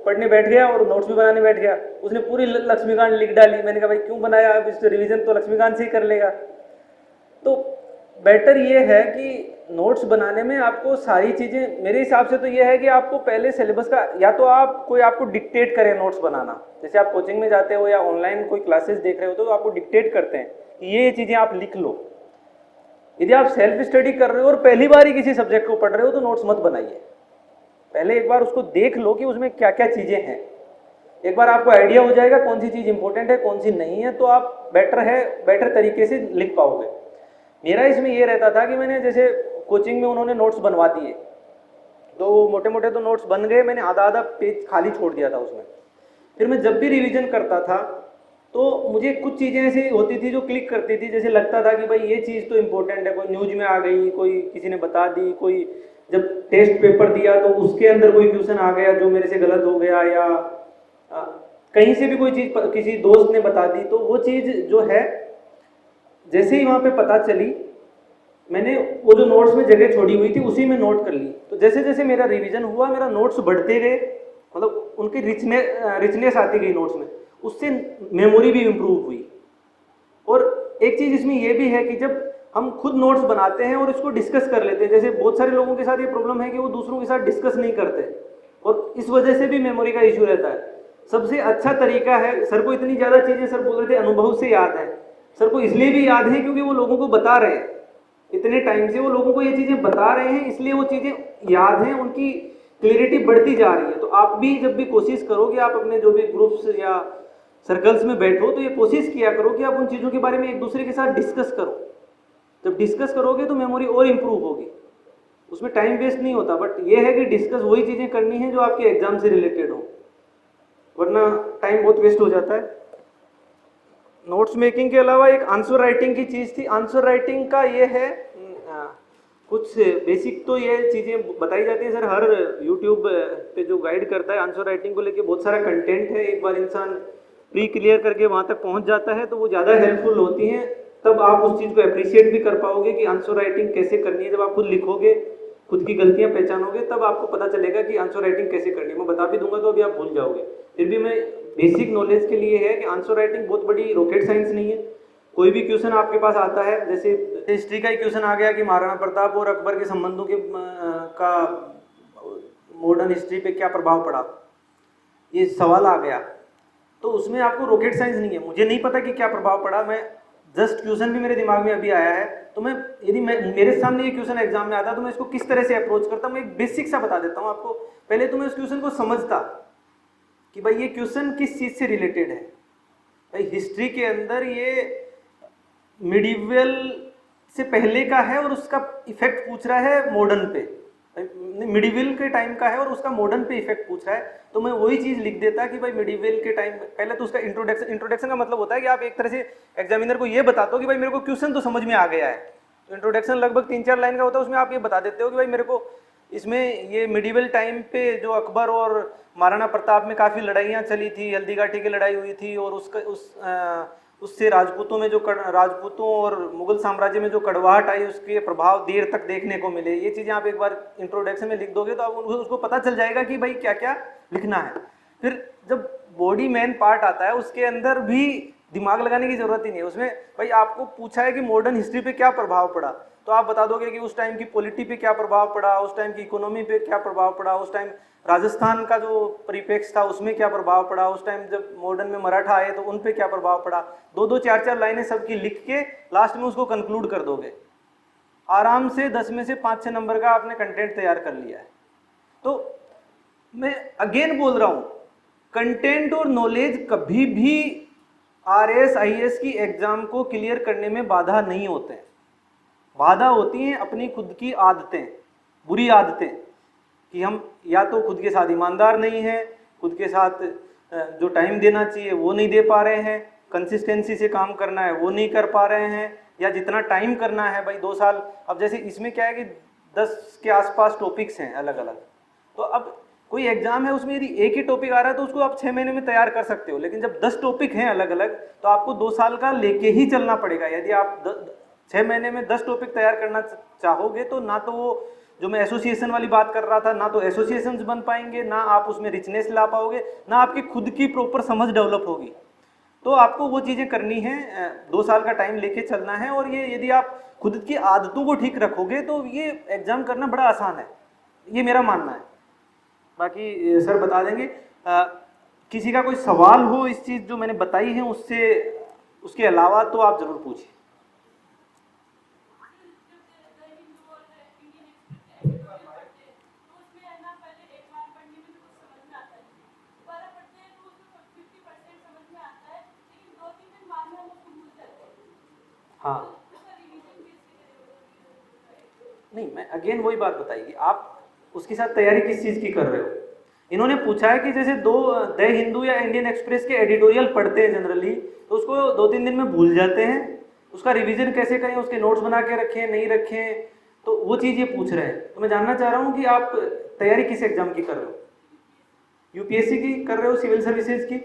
S1: पढ़ने बैठ गया और नोट्स भी बनाने बैठ गया, उसने पूरी लक्ष्मीकांत लिख डाली। मैंने कहा भाई क्यों बनाया, अब इस रिवीजन तो लक्ष्मीकांत से ही कर लेगा। तो बेटर ये है कि नोट्स बनाने में आपको सारी चीज़ें, मेरे हिसाब से तो ये है कि आपको पहले सिलेबस का, या तो आप कोई आपको डिक्टेट करे नोट्स बनाना, जैसे आप कोचिंग में जाते हो या ऑनलाइन कोई क्लासेस देख रहे हो तो आपको डिक्टेट करते हैं कि ये चीज़ें आप लिख लो। यदि आप सेल्फ स्टडी कर रहे हो और पहली बार ही किसी सब्जेक्ट को पढ़ रहे हो तो नोट्स मत बनाइए, पहले एक बार उसको देख लो कि उसमें क्या क्या चीज़ें हैं। एक बार आपको आइडिया हो जाएगा कौन सी चीज़ इंपॉर्टेंट है कौन सी नहीं है, तो आप बेटर तरीके से लिख पाओगे। मेरा इसमें ये रहता था कि मैंने जैसे कोचिंग में उन्होंने नोट्स बनवा दिए, तो मोटे मोटे तो नोट्स बन गए, मैंने आधा आधा पेज खाली छोड़ दिया था उसमें। फिर मैं जब भी रिवीजन करता था तो मुझे कुछ चीज़ें ऐसी होती थी जो क्लिक करती थी, जैसे लगता था कि भाई ये चीज़ तो इम्पोर्टेंट है, कोई न्यूज में आ गई, कोई किसी ने बता दी, कोई जब टेस्ट पेपर दिया तो उसके अंदर कोई क्वेश्चन आ गया जो मेरे से गलत हो गया, या कहीं से भी कोई चीज़ किसी दोस्त ने बता दी, तो वो चीज़ जो है जैसे ही वहाँ पे पता चली मैंने वो जो नोट्स में जगह छोड़ी हुई थी उसी में नोट कर ली। तो जैसे जैसे मेरा रिवीजन हुआ मेरा नोट्स बढ़ते गए, मतलब उनकी रिचनेस आती गई नोट्स में, उससे मेमोरी भी इम्प्रूव हुई। और एक चीज़ इसमें यह भी है कि जब हम खुद नोट्स बनाते हैं और इसको डिस्कस कर लेते हैं, जैसे बहुत सारे लोगों के साथ ये प्रॉब्लम है कि वो दूसरों के साथ डिस्कस नहीं करते और इस वजह से भी मेमोरी का इशू रहता है। सबसे अच्छा तरीका है, सर को इतनी ज़्यादा चीज़ें सर बोल रहे थे अनुभव से याद है, सर को इसलिए भी याद है क्योंकि वो लोगों को बता रहे हैं, इतने टाइम से वो लोगों को ये चीज़ें बता रहे हैं, इसलिए वो चीज़ें याद हैं, उनकी क्लियरिटी बढ़ती जा रही है। तो आप भी जब भी कोशिश करो कि आप अपने जो भी ग्रुप्स या सर्कल्स में बैठो तो ये कोशिश किया करो कि आप उन चीज़ों के बारे में एक दूसरे के साथ डिस्कस करो। जब डिस्कस करोगे तो मेमोरी और इम्प्रूव होगी, उसमें टाइम वेस्ट नहीं होता। बट ये है कि डिस्कस वही चीज़ें करनी है जो आपके एग्जाम से रिलेटेड हो, वरना टाइम बहुत वेस्ट हो जाता है। नोट्स मेकिंग के अलावा एक आंसर राइटिंग की चीज़ थी। आंसर राइटिंग का ये है कुछ बेसिक तो ये चीज़ें बताई जाती है सर, हर यूट्यूब पे जो गाइड करता है आंसर राइटिंग को लेके बहुत सारा कंटेंट है, एक बार इंसान प्री क्लियर करके वहाँ तक पहुँच जाता है तो वो ज़्यादा हेल्पफुल होती हैं। तब आप उस चीज़ को अप्रिशिएट भी कर पाओगे कि आंसर राइटिंग कैसे करनी है। जब आप खुद लिखोगे, खुद की गलतियाँ पहचानोगे, तब आपको पता चलेगा कि आंसर राइटिंग कैसे करनी है। मैं बता भी दूंगा तो अभी आप भूल जाओगे, फिर भी मैं बेसिक नॉलेज के लिए है कि आंसर राइटिंग बहुत बड़ी रॉकेट साइंस नहीं है। कोई भी क्वेश्चन आपके पास आता है, जैसे हिस्ट्री का ही क्वेश्चन आ गया कि महाराणा प्रताप और अकबर के संबंधों के का मॉडर्न हिस्ट्री पे क्या प्रभाव पड़ा, ये सवाल आ गया, तो उसमें आपको रॉकेट साइंस नहीं है। मुझे नहीं पता कि क्या प्रभाव पड़ा, मैं जस्ट क्वेश्चन भी मेरे दिमाग में अभी आया है, तो मैं यदि मेरे सामने ये क्वेश्चन एग्जाम में आता तो मैं इसको किस तरह से अप्रोच करता, मैं एक बेसिक सा बता देता हूँ आपको। पहले तो मैं उस क्वेश्चन को समझता कि भाई ये क्वेश्चन किस चीज़ से रिलेटेड है। भाई हिस्ट्री के अंदर ये मिडिवल से पहले का है और उसका इफेक्ट पूछ रहा है मॉडर्न पे, मिडिवल के टाइम का है और उसका मॉडर्न पे इफेक्ट पूछ रहा है, तो मैं वही चीज़ लिख देता कि भाई मिडिवल के टाइम। पहले तो उसका इंट्रोडक्शन का मतलब होता है कि आप एक तरह से एग्जामिनर को ये बताते हो कि भाई मेरे को क्वेश्चन तो समझ में आ गया है। तो इंट्रोडक्शन लगभग 3-4 लाइन का होता है, उसमें आप ये बता देते हो कि भाई मेरे को इसमें ये मिडिवल टाइम पे जो अकबर और महाराणा प्रताप में काफ़ी लड़ाइयाँ चली थी, हल्दी घाटी की लड़ाई हुई थी, और उससे राजपूतों में राजपूतों और मुगल साम्राज्य में जो कड़वाहट आई उसके प्रभाव देर तक देखने को मिले। ये चीज़ें आप एक बार इंट्रोडक्शन में लिख दोगे तो आप उसको पता चल जाएगा कि भाई क्या क्या लिखना है। फिर जब बॉडी मेन पार्ट आता है उसके अंदर भी दिमाग लगाने की जरूरत ही नहीं है। उसमें भाई आपको पूछा है कि मॉडर्न हिस्ट्री पे क्या प्रभाव पड़ा, तो आप बता दोगे कि उस टाइम की पॉलिटी पे क्या प्रभाव पड़ा, उस टाइम की इकोनॉमी पे क्या प्रभाव पड़ा, उस टाइम राजस्थान का जो परिप्रेक्ष्य था उसमें क्या प्रभाव पड़ा, उस टाइम जब मॉडर्न में मराठा आए तो उन पे क्या प्रभाव पड़ा। 2-2, 4-4 लाइनें सबकी लिख के लास्ट में उसको कंक्लूड कर दोगे, आराम से 10 में से 5-6 नंबर का आपने कंटेंट तैयार कर लिया है। तो मैं अगेन बोल रहा हूँ, कंटेंट और नॉलेज कभी भी RS IS की एग्जाम को क्लियर करने में बाधा नहीं होते हैं। बाधा होती हैं अपनी खुद की आदतें, बुरी आदतें, कि हम या तो खुद के साथ ईमानदार नहीं हैं, खुद के साथ जो टाइम देना चाहिए वो नहीं दे पा रहे हैं, कंसिस्टेंसी से काम करना है वो नहीं कर पा रहे हैं, या जितना टाइम करना है भाई 2 साल। अब जैसे इसमें क्या है कि 10 के आसपास टॉपिक्स हैं अलग अलग, तो अब कोई एग्जाम है उसमें यदि एक ही टॉपिक आ रहा है तो उसको आप 6 महीने में तैयार कर सकते हो, लेकिन जब 10 टॉपिक हैं अलग अलग तो आपको 2 साल का लेके ही चलना पड़ेगा। यदि आप 6 महीने में 10 टॉपिक तैयार करना चाहोगे तो ना तो वो जो मैं एसोसिएशन वाली बात कर रहा था, ना तो एसोसिएशंस बन पाएंगे, ना आप उसमें रिचनेस ला पाओगे, ना आपकी खुद की प्रॉपर समझ डेवलप होगी। तो आपको वो चीज़ें करनी है, 2 साल का टाइम लेके चलना है। और ये यदि आप खुद की आदतों को ठीक रखोगे तो ये एग्जाम करना बड़ा आसान है, ये मेरा मानना है। बाकी सर बता देंगे। किसी का कोई सवाल हो इस चीज़ जो मैंने बताई है उससे, उसके अलावा तो आप ज़रूर पूछिए। हाँ नहीं, मैं अगेन वही बात बताइए, आप उसके साथ तैयारी किस चीज़ की कर रहे हो। इन्होंने पूछा है कि जैसे द हिंदू या इंडियन एक्सप्रेस के एडिटोरियल पढ़ते हैं जनरली, तो उसको 2-3 दिन में भूल जाते हैं, उसका रिवीजन कैसे करें, उसके नोट्स बना के रखें नहीं रखें, तो वो चीज़ ये पूछ रहे हैं। तो मैं जानना चाह रहा हूँ कि आप तैयारी किस एग्जाम की कर रहे हो, यूपीएससी की कर रहे हो, सिविल सर्विसेज की।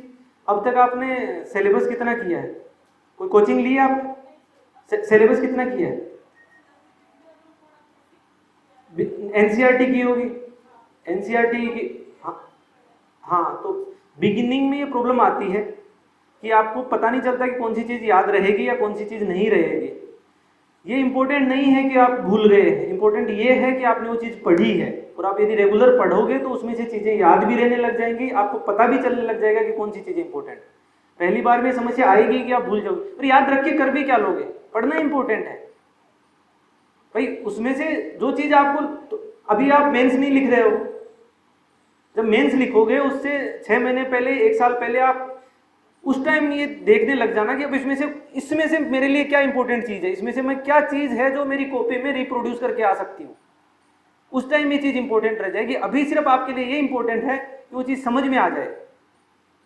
S1: अब तक आपने सिलेबस कितना किया है, कोई कोचिंग ली है आपने, सिलेबस कितना किया है, एनसीईआरटी की होगी, एनसीईआरटी की। हाँ तो बिगिनिंग में ये प्रॉब्लम आती है कि आपको पता नहीं चलता कि कौन सी चीज़ याद रहेगी या कौन सी चीज़ नहीं रहेगी। ये इंपॉर्टेंट नहीं है कि आप भूल गए हैं, इंपॉर्टेंट ये है कि आपने वो चीज़ पढ़ी है, और आप यदि रेगुलर पढ़ोगे तो उसमें से चीज़ें याद भी रहने लग जाएंगी, आपको पता भी चलने लग जाएगा कि कौन सी चीज़ें इंपॉर्टेंट। पहली बार में समस्या आएगी कि आप भूल जाओगे, और याद रख के कर भी क्या लोगे, पढ़ना इंपॉर्टेंट है भाई। उसमें से जो चीज़ आपको तो अभी आप मेंस नहीं लिख रहे हो, जब मेंस लिखोगे उससे 6 महीने पहले, 1 साल पहले आप उस टाइम ये देखने लग जाना कि अब इसमें से मेरे लिए क्या इंपॉर्टेंट चीज़ है, इसमें से मैं क्या चीज़ है जो मेरी कॉपी में रिप्रोड्यूस करके आ सकती हूँ। उस टाइम ये चीज़ इंपॉर्टेंट रह जाएगी। अभी सिर्फ आपके लिए ये इंपॉर्टेंट है कि वो चीज़ समझ में आ जाए।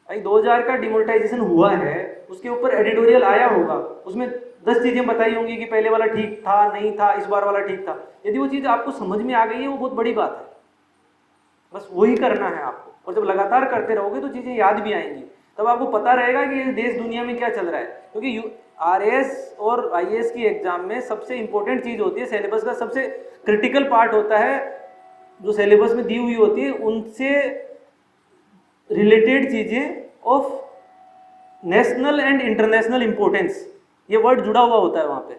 S1: भाई 2000 का डिमोनेटाइजेशन हुआ है, उसके ऊपर एडिटोरियल आया होगा, उसमें 10 चीज़ें बताई होंगी कि पहले वाला ठीक था, नहीं था, इस बार वाला ठीक था। यदि वो चीज़ आपको समझ में आ गई है वो बहुत बड़ी बात है, बस वही करना है आपको। और जब लगातार करते रहोगे तो चीज़ें याद भी आएंगी, तब आपको पता रहेगा कि देश दुनिया में क्या चल रहा है। क्योंकि आरएएस और आईएएस की एग्जाम में सबसे इंपॉर्टेंट चीज़ होती है, सिलेबस का सबसे क्रिटिकल पार्ट होता है जो सिलेबस में दी हुई होती है, उनसे रिलेटेड चीज़ें of national and international importance, ये वर्ड जुड़ा हुआ होता है वहाँ पे,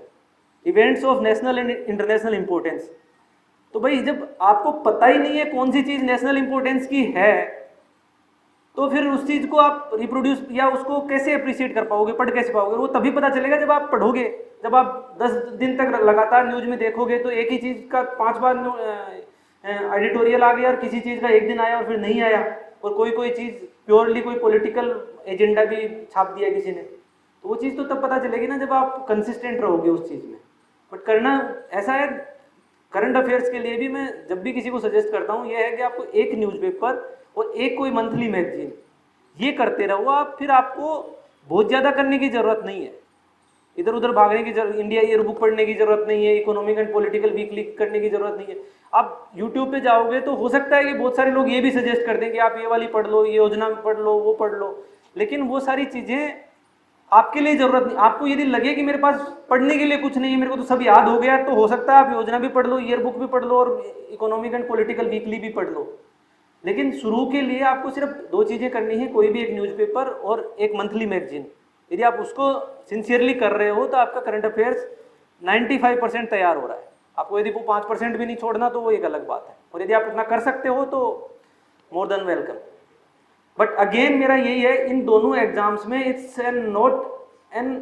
S1: events of national and international importance. तो भाई जब आपको पता ही नहीं है कौन सी चीज़ नेशनल इंपॉर्टेंस की है, तो फिर उस चीज़ को आप रिप्रोड्यूस या उसको कैसे अप्रिशिएट कर पाओगे, पढ़ कैसे पाओगे। वो तभी पता चलेगा जब आप पढ़ोगे। जब आप 10 दिन तक लगातार न्यूज में देखोगे तो एक ही चीज़ का 5 बार एडिटोरियल आ गया और किसी चीज़ का एक दिन आया और फिर नहीं आया, और कोई चीज़ प्योरली कोई पॉलिटिकल एजेंडा भी छाप दिया किसी ने, तो वो चीज़ तो तब पता चलेगी ना जब आप कंसिस्टेंट रहोगे उस चीज़ में। बट करना ऐसा है, करंट अफेयर्स के लिए भी मैं जब भी किसी को सजेस्ट करता हूँ ये है कि आपको एक न्यूज़पेपर और एक कोई मंथली मैगजीन ये करते रहो आप, फिर आपको बहुत ज़्यादा करने की ज़रूरत नहीं है, इधर उधर भागने की जरूरत, इंडिया ईयर बुक पढ़ने की ज़रूरत नहीं है, इकोनॉमिक एंड पॉलिटिकल वीकली करने की ज़रूरत नहीं है। आप यूट्यूब पे जाओगे तो हो सकता है कि बहुत सारे लोग ये भी सजेस्ट कर दें कि आप ये वाली पढ़ लो, ये योजना पढ़ लो, वो पढ़ लो, लेकिन वो सारी चीज़ें आपके लिए ज़रूरत नहीं। आपको यदि लगे कि मेरे पास पढ़ने के लिए कुछ नहीं है, मेरे को तो सब याद हो गया, तो हो सकता है आप योजना भी पढ़ लो, ईयर बुक भी पढ़ लो और इकोनॉमिक एंड पॉलिटिकल वीकली भी पढ़ लो। लेकिन शुरू के लिए आपको सिर्फ 2 चीज़ें करनी है, कोई भी एक न्यूज़पेपर और एक मंथली मैगजीन। यदि आप उसको सिंसियरली कर रहे हो तो आपका करंट अफेयर्स 95% तैयार हो रहा है। आपको यदि वो 5% भी नहीं छोड़ना तो वो एक अलग बात है, और यदि आप उतना कर सकते हो तो more than welcome. But again मेरा यही है, इन दोनों एग्जाम्स में it's an not an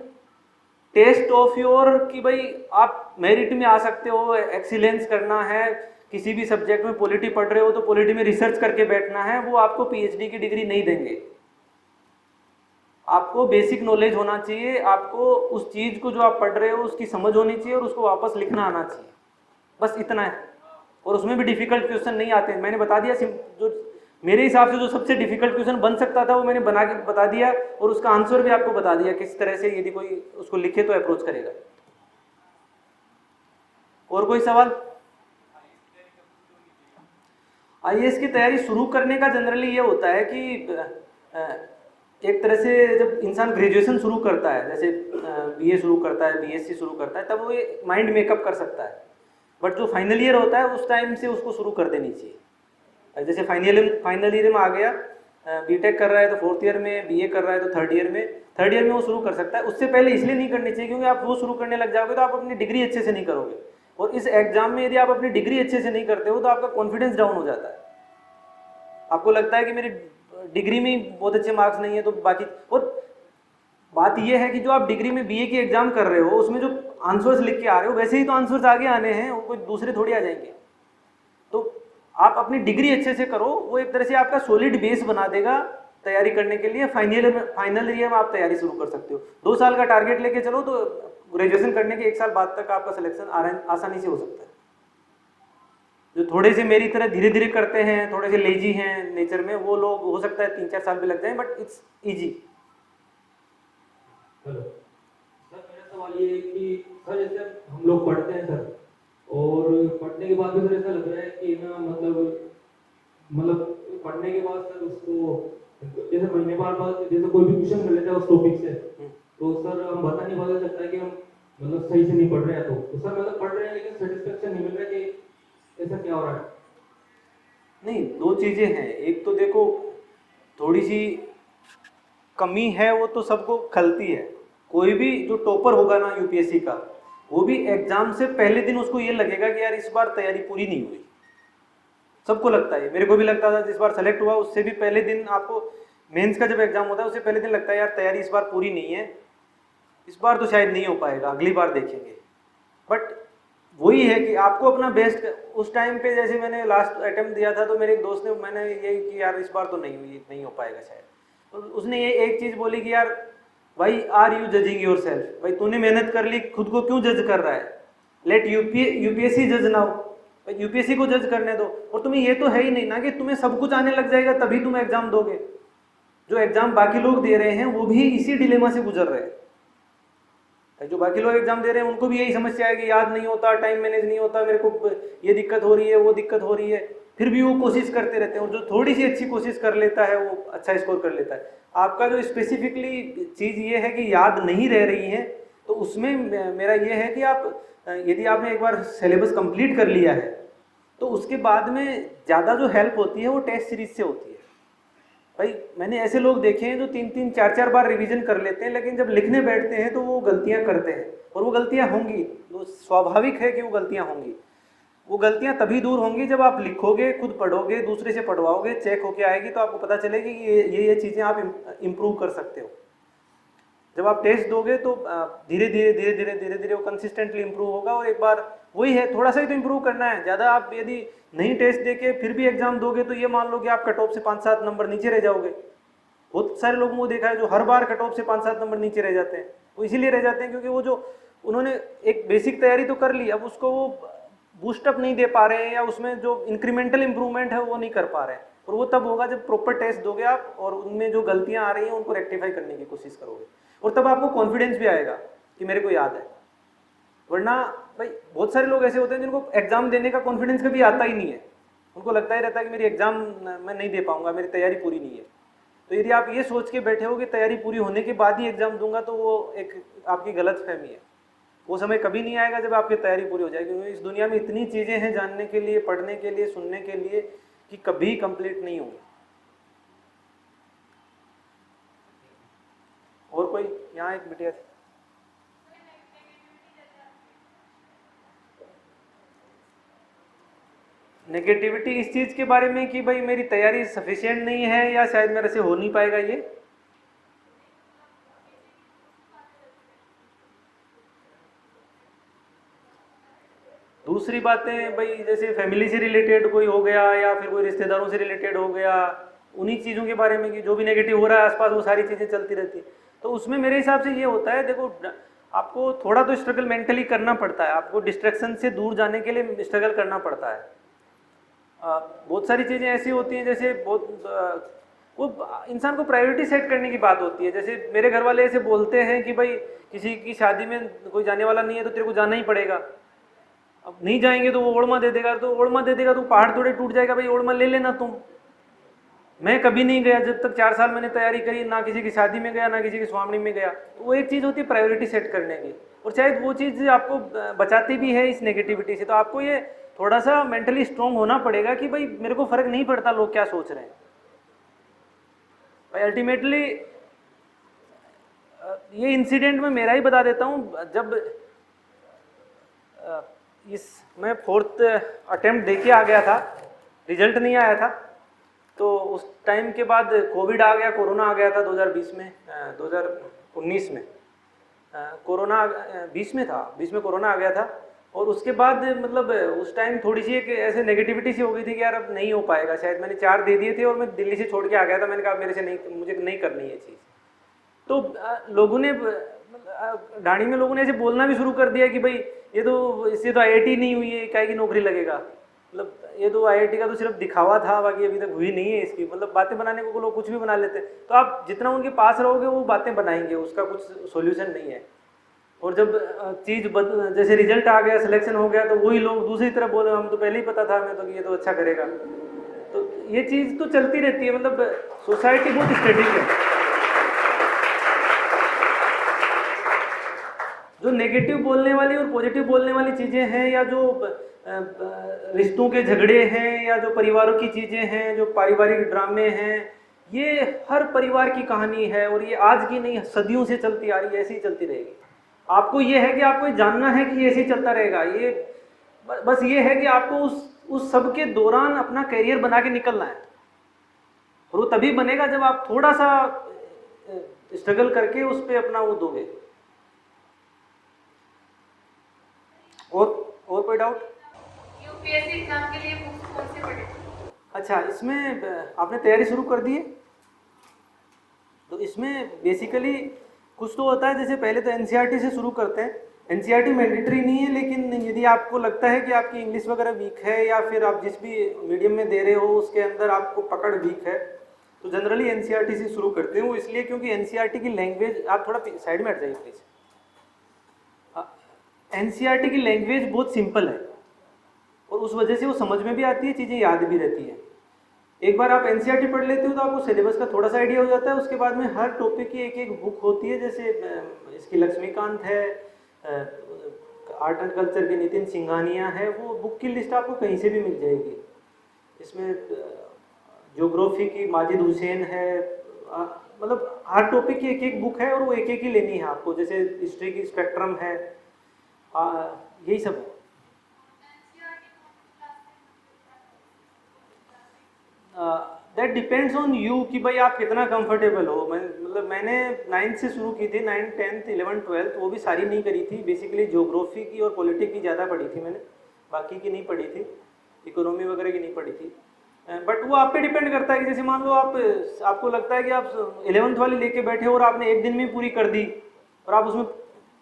S1: test of your कि भाई आप मेरिट में आ सकते हो, एक्सीलेंस करना है किसी भी सब्जेक्ट में, पॉलिटी पढ़ रहे हो तो पॉलिटी में रिसर्च करके बैठना है, वो आपको पीएचडी की डिग्री नहीं देंगे। आपको बेसिक नॉलेज होना चाहिए, आपको उस चीज़ को जो आप पढ़ रहे हो उसकी समझ होनी चाहिए और उसको वापस लिखना आना चाहिए, बस इतना है। और उसमें भी डिफिकल्ट क्वेश्चन नहीं आते हैं, मैंने बता दिया। जो मेरे हिसाब से जो सबसे डिफिकल्ट क्वेश्चन बन सकता था वो मैंने बना के बता दिया, और उसका आंसर भी आपको बता दिया किस तरह से यदि कोई उसको लिखे तो अप्रोच करेगा। और कोई सवाल? आईएएस की तैयारी शुरू करने का जनरली ये होता है कि एक तरह से जब इंसान ग्रेजुएशन शुरू करता है, जैसे बीए शुरू करता है, बीएससी शुरू करता है, तब वो माइंड मेकअप कर सकता है। बट जो फाइनल ईयर होता है उस टाइम से उसको शुरू कर देनी चाहिए। जैसे फाइनल ईयर में आ गया, बीटेक कर रहा है तो फोर्थ ईयर में, बीए कर रहा है तो थर्ड ईयर में वो शुरू कर सकता है। उससे पहले इसलिए नहीं करनी चाहिए क्योंकि आप वो शुरू करने लग जाओगे तो आप अपनी डिग्री अच्छे से नहीं करोगे, और इस एग्जाम में यदि आप अपनी डिग्री अच्छे से नहीं करते हो तो आपका कॉन्फिडेंस डाउन हो जाता है। आपको लगता है कि मेरी डिग्री में बहुत अच्छे मार्क्स नहीं है तो बाकी, और बात यह है कि जो आप डिग्री में बीए की एग्जाम कर रहे हो उसमें जो आंसर्स लिख के आ रहे हो वैसे ही तो आंसर्स आगे आने हैं, वो कोई दूसरे थोड़ी आ जाएंगे। तो आप अपनी डिग्री अच्छे से करो, वो एक तरह से आपका सॉलिड बेस बना देगा तैयारी करने के लिए। फाइनल ईयर में आप तैयारी शुरू कर सकते हो। 2 साल का टारगेट लेके चलो तो ग्रेजुएशन करने के 1 साल बाद तक आपका सिलेक्शन आसानी से हो सकता है। जो थोड़े से मेरी तरह धीरे धीरे करते हैं, थोड़े से लेजी हैं नेचर में, वो लोग हो सकता है 3-4 साल भी लग जाए, but it's easy.
S2: Hello sir, मेरा सवाल ये है कि सर जैसे हम लोग पढ़ते हैं सर, और पढ़ने के बाद भी सर ऐसा लग रहा है कि ना मतलब पढ़ने के बाद सर उसको जैसे महीने बाद जैसे कोई भी क्वेश्चन कर लेते हैं उस टॉपिक से, तो सर हम बता नहीं पता चलता है कि हम मतलब सही से नहीं पढ़ रहे हैं। तो सर मतलब पढ़ रहे हैं लेकिन सेटिस्फेक्शन नहीं मिल रहा है कि ऐसा क्या हो रहा है?
S1: नहीं, 2 चीज़ें हैं। एक तो देखो, थोड़ी सी कमी है वो तो सबको खलती है। कोई भी जो टॉपर होगा ना यूपीएससी का, वो भी एग्जाम से पहले दिन उसको ये लगेगा कि यार इस बार तैयारी पूरी नहीं हुई। सबको लगता है, मेरे को भी लगता था। जिस बार सेलेक्ट हुआ उससे भी पहले दिन, आपको मेंस का जब एग्जाम होता है उससे पहले दिन लगता है यार तैयारी इस बार पूरी नहीं है, इस बार तो शायद नहीं हो पाएगा, अगली बार देखेंगे। बट वही है कि आपको अपना बेस्ट उस टाइम पे, जैसे मैंने लास्ट अटेम्प्ट दिया था तो मेरे एक दोस्त ने, मैंने ये कि यार इस बार तो नहीं हो पाएगा शायद, तो उसने ये एक चीज़ बोली कि यार why are you judging yourself, भाई तूने मेहनत कर ली, खुद को क्यों जज कर रहा है? लेट यूपीएससी जज नाउ, भाई यूपीएससी को जज करने दो। और तुम्हें ये तो है ही नहीं ना कि तुम्हें सब कुछ आने लग जाएगा तभी तुम एग्जाम दोगे। जो एग्जाम बाकी लोग दे रहे हैं वो भी इसी डिलेमा से गुजर रहे हैं। जो बाकी लोग एग्जाम दे रहे हैं उनको भी यही समस्या है कि याद नहीं होता, टाइम मैनेज नहीं होता, मेरे को ये दिक्कत हो रही है, वो दिक्कत हो रही है, फिर भी वो कोशिश करते रहते हैं। और जो थोड़ी सी अच्छी कोशिश कर लेता है वो अच्छा स्कोर कर लेता है। आपका जो स्पेसिफिकली चीज़ ये है कि याद नहीं रह रही है, तो उसमें मेरा ये है कि आप, यदि आपने एक बार सिलेबस कंप्लीट कर लिया है तो उसके बाद में ज़्यादा जो हेल्प होती है वो टेस्ट सीरीज से होती है। भाई मैंने ऐसे लोग देखे हैं जो 3-3, 4-4 बार रिवीजन कर लेते हैं, लेकिन जब लिखने बैठते हैं तो वो गलतियां करते हैं, और वो गलतियां होंगी, तो स्वाभाविक है कि वो गलतियां होंगी। वो गलतियां तभी दूर होंगी जब आप लिखोगे, खुद पढ़ोगे, दूसरे से पढ़वाओगे, चेक होके आएगी तो आपको पता चलेगी कि ये चीज़ें आप इम्प्रूव कर सकते हो। जब आप टेस्ट दोगे तो धीरे धीरे वो कंसिस्टेंटली इम्प्रूव होगा। और एक बार वही है, थोड़ा सा ही तो इम्प्रूव करना है। ज़्यादा आप यदि नहीं टेस्ट देके फिर भी एग्जाम दोगे तो ये मान लो कि आप कट ऑफ से 5-7 नंबर नीचे रह जाओगे। बहुत सारे लोगों को देखा है जो हर बार कट ऑफ से 5-7 नंबर नीचे रह जाते हैं। वो इसीलिए रह जाते हैं क्योंकि वो जो उन्होंने एक बेसिक तैयारी तो कर ली, अब उसको वो बूस्टअप नहीं दे पा रहे हैं, या उसमें जो इंक्रीमेंटल इंप्रूवमेंट है वो नहीं कर पा रहे हैं। और वो तब होगा जब प्रॉपर टेस्ट दोगे आप और उनमें जो गलतियां आ रही हैं उनको रेक्टिफाई करने की कोशिश करोगे, और तब आपको कॉन्फिडेंस भी आएगा कि मेरे को याद है। वरना भाई बहुत सारे लोग ऐसे होते हैं जिनको एग्जाम देने का कॉन्फिडेंस कभी आता ही नहीं है। उनको लगता ही रहता है कि मेरी एग्जाम मैं नहीं दे पाऊंगा, मेरी तैयारी पूरी नहीं है। तो यदि आप ये सोच के बैठे हो कि तैयारी पूरी होने के बाद ही एग्जाम दूंगा, तो वो एक आपकी गलत फहमी है। वो समय कभी नहीं आएगा जब आपकी तैयारी पूरी हो जाएगी, क्योंकि इस दुनिया में इतनी चीज़ें हैं जानने के लिए, पढ़ने के लिए, सुनने के लिए, कि कभी कंप्लीट नहीं होंगी। और कोई यहाँ एक बिटिया थी। नेगेटिविटी इस चीज़ के बारे में कि भाई मेरी तैयारी सफिशिएंट नहीं है या शायद मेरे से हो नहीं पाएगा, ये दूसरी बातें भाई जैसे फैमिली से रिलेटेड कोई हो गया या फिर कोई रिश्तेदारों से रिलेटेड हो गया, उन्हीं चीज़ों के बारे में कि जो भी नेगेटिव हो रहा है आसपास वो सारी चीज़ें चलती रहती है। तो उसमें मेरे हिसाब से ये होता है, देखो आपको थोड़ा तो स्ट्रगल मेंटली करना पड़ता है, आपको डिस्ट्रैक्शन से दूर जाने के लिए स्ट्रगल करना पड़ता है। बहुत सारी चीज़ें ऐसी होती हैं, जैसे वो इंसान को प्रायोरिटी सेट करने की बात होती है। जैसे मेरे घर वाले ऐसे बोलते हैं कि भाई किसी की शादी में कोई जाने वाला नहीं है तो तेरे को जाना ही पड़ेगा, अब नहीं जाएंगे तो वो ओड़मा दे देगा, तो ओड़मा दे देगा तो पहाड़ थोड़े टूट जाएगा, भाई ओड़मा ले लेना तुम। मैं कभी नहीं गया, जब तक 4 साल मैंने तैयारी करी, ना किसी की शादी में गया ना किसी की स्वामनी में गया। तो वो एक चीज़ होती है प्रायोरिटी सेट करने की, और शायद वो चीज़ आपको बचाती भी है इस नेगेटिविटी से। तो आपको ये थोड़ा सा मेंटली स्ट्रांग होना पड़ेगा कि भाई मेरे को फर्क नहीं पड़ता लोग क्या सोच रहे हैं। भाई अल्टीमेटली ये इंसिडेंट मैं मेरा ही बता देता हूँ। जब मैं 4th अटेम्प्ट दे के आ गया था, रिजल्ट नहीं आया था, तो उस टाइम के बाद कोविड आ गया, कोरोना आ गया था 2020 में, 2019 में कोरोना 20 में था, 20 में कोरोना आ गया था। और उसके बाद मतलब उस टाइम थोड़ी सी एक ऐसे नेगेटिविटी सी हो गई थी कि यार अब नहीं हो पाएगा शायद। मैंने 4 दे दिए थे और मैं दिल्ली से छोड़ के आ गया था। मैंने कहा मेरे से नहीं, मुझे नहीं करनी है चीज़। तो लोगों ने ढाणी में लोगों ने ऐसे बोलना भी शुरू कर दिया कि भाई ये तो, इससे तो IIT नहीं हुई है, काय की नौकरी लगेगा, मतलब ये तो IIT का तो सिर्फ दिखावा था, बाकी अभी तक हुई नहीं है इसकी। मतलब बातें बनाने को लोग कुछ भी बना लेते हैं। तो आप जितना उनके पास रहोगे वो बातें बनाएंगे, उसका कुछ सॉल्यूशन नहीं है। और जब चीज़ जैसे रिजल्ट आ गया, सिलेक्शन हो गया, तो वही लोग दूसरी तरफ बोले हम तो पहले ही पता था हमें तो कि ये तो अच्छा करेगा। तो ये चीज़ तो चलती रहती है। मतलब सोसाइटी बहुत स्टैटिक है। जो नेगेटिव बोलने वाली और पॉजिटिव बोलने वाली चीज़ें हैं, या जो रिश्तों के झगड़े हैं, या जो परिवारों की चीज़ें हैं, जो पारिवारिक ड्रामे हैं, ये हर परिवार की कहानी है। और ये आज की नहीं, सदियों से चलती आ रही है, ऐसी ही चलती रहेगी। आपको ये है कि आपको जानना है कि ऐसे ही चलता रहेगा। ये बस ये है कि आपको उस सब के दौरान अपना करियर बना के निकलना है। और वो तभी बनेगा जब आप थोड़ा सा स्ट्रगल करके उस पर अपना वो दोगे। और कोई डाउट?
S3: यूपीएससी एग्जाम के लिए बुक्स कौन से पढ़े?
S1: अच्छा, इसमें आपने तैयारी शुरू कर दी है? तो इसमें बेसिकली कुछ तो होता है, जैसे पहले तो एनसीईआरटी से शुरू करते हैं। एनसीईआरटी मैंडेटरी नहीं है, लेकिन यदि आपको लगता है कि आपकी इंग्लिश वगैरह वीक है, या फिर आप जिस भी मीडियम में दे रहे हो उसके अंदर आपको पकड़ वीक है, तो जनरली एनसीईआरटी से शुरू करते हैं। वो इसलिए क्योंकि एनसीईआरटी की लैंग्वेज, आप थोड़ा साइड में हट जाइए प्लीज़। एनसीईआरटी की लैंग्वेज बहुत सिंपल है, और उस वजह से वो समझ में भी आती है, चीज़ें याद भी रहती है। एक बार आप एनसीईआरटी पढ़ लेते हो तो आपको सिलेबस का थोड़ा सा आइडिया हो जाता है। उसके बाद में हर टॉपिक की एक एक बुक होती है, जैसे इसकी लक्ष्मीकांत है, आर्ट एंड कल्चर की नितिन सिंघानिया है, वो बुक की लिस्ट आपको कहीं से भी मिल जाएगी। इसमें ज्योग्राफी की माजिद हुसैन है, मतलब हर टॉपिक की एक एक बुक है, और वो एक एक ही लेनी है आपको। जैसे हिस्ट्री की स्पेक्ट्रम है, यही सब है। दैट डिपेंड्स ऑन यू कि भाई आप कितना कंफर्टेबल हो। मैंने 9th से शुरू की थी, 9th 10th 11th 12th, वो भी सारी नहीं करी थी। बेसिकली ज्योग्राफी की और पॉलिटिक्स की ज़्यादा पढ़ी थी मैंने, बाकी की नहीं पढ़ी थी, इकोनॉमी वगैरह की नहीं पढ़ी थी। बट वो आप पे डिपेंड करता है कि जैसे मान लो आपको लगता है कि आप 11th वाली लेके बैठे हो और आपने एक दिन में पूरी कर दी, और आप उसमें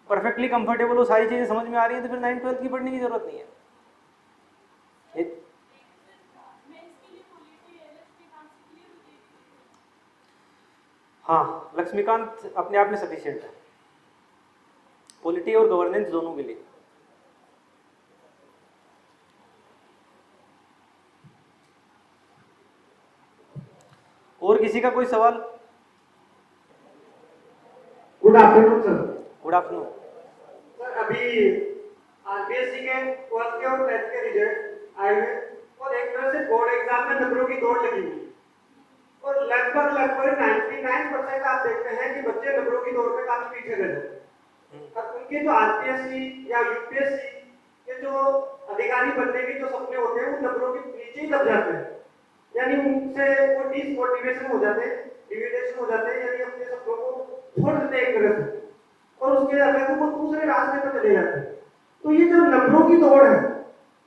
S1: परफेक्टली कंफर्टेबल हो, सारी चीज़ें समझ में आ रही हैं, तो फिर 9th 12th की पढ़ने की ज़रूरत नहीं है। हाँ, लक्ष्मीकांत अपने आप में सफिशिएंट है, पॉलिटी और गवर्नेंस दोनों के लिए। और किसी का कोई सवाल?
S4: Good afternoon sir.
S1: Good afternoon
S4: sir, अभी आरपीएससी के 12th के और 10th के रिजल्ट आए हुए, और एक तरह से बोर्ड एग्जाम में नंबरों की दौड़ लगी हुई, और लगभग 99% आप देखते हैं कि बच्चे नंबरों की दौड़ में काफी पीछे रह जाते हैं। और उनके जो आरपीएससी या यूपीएससी के जो अधिकारी बनने के जो सपने होते हैं, वो नंबरों के नीचे ही दब जाते हैं। यानी उनसे वो डिसमोटिवेशन हो जाते हैं, डिविडेशन हो जाते हैं, यानी अपने सपनों को छोड़ देते हैं एक तरह से, और उसके अलावा वो दूसरे रास्ते पर चले जाते हैं। तो ये जो नंबरों की दौड़ है,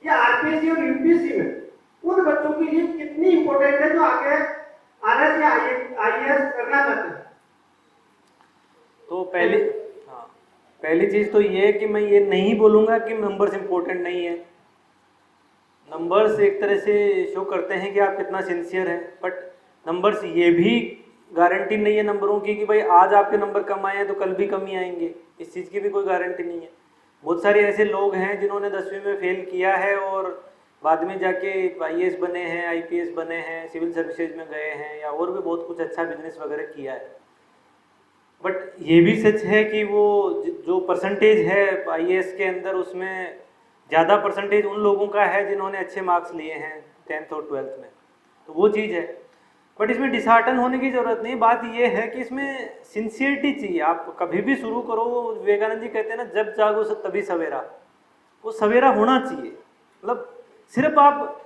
S4: ये आरपीएससी और यूपीएससी में उन बच्चों के लिए कितनी इंपॉर्टेंट है जो आगे आरएस या आईएएस करना चाहते हैं?
S1: तो पहली चीज़ तो ये है कि मैं ये नहीं बोलूँगा कि नंबर्स इम्पोर्टेंट नहीं है। नंबर्स एक तरह से शो करते हैं कि आप कितना सिंसियर हैं, बट नंबर्स ये भी गारंटी नहीं है नंबरों की कि भाई आज आपके नंबर कम आए हैं तो कल भी कम ही आएंगे। इस चीज़ की भी कोई गारंटी नहीं है। बहुत सारे ऐसे लोग हैं जिन्होंने 10वीं में फेल किया है और बाद में जाके IAS बने हैं, IPS बने हैं, सिविल सर्विसेज में गए हैं या और भी बहुत कुछ अच्छा बिजनेस वगैरह किया है। बट ये भी सच है कि वो जो परसेंटेज है IAS के अंदर, उसमें ज़्यादा परसेंटेज उन लोगों का है जिन्होंने अच्छे मार्क्स लिए हैं 10th और 12th में, तो वो चीज़ है। बट इसमें डिसहार्टन होने की ज़रूरत नहीं। बात ये है कि इसमें सिंसियरिटी चाहिए। आप कभी भी शुरू करो, विवेकानंद जी कहते हैं ना, जब जागो तभी सवेरा, वो सवेरा होना चाहिए। मतलब सिर्फ आप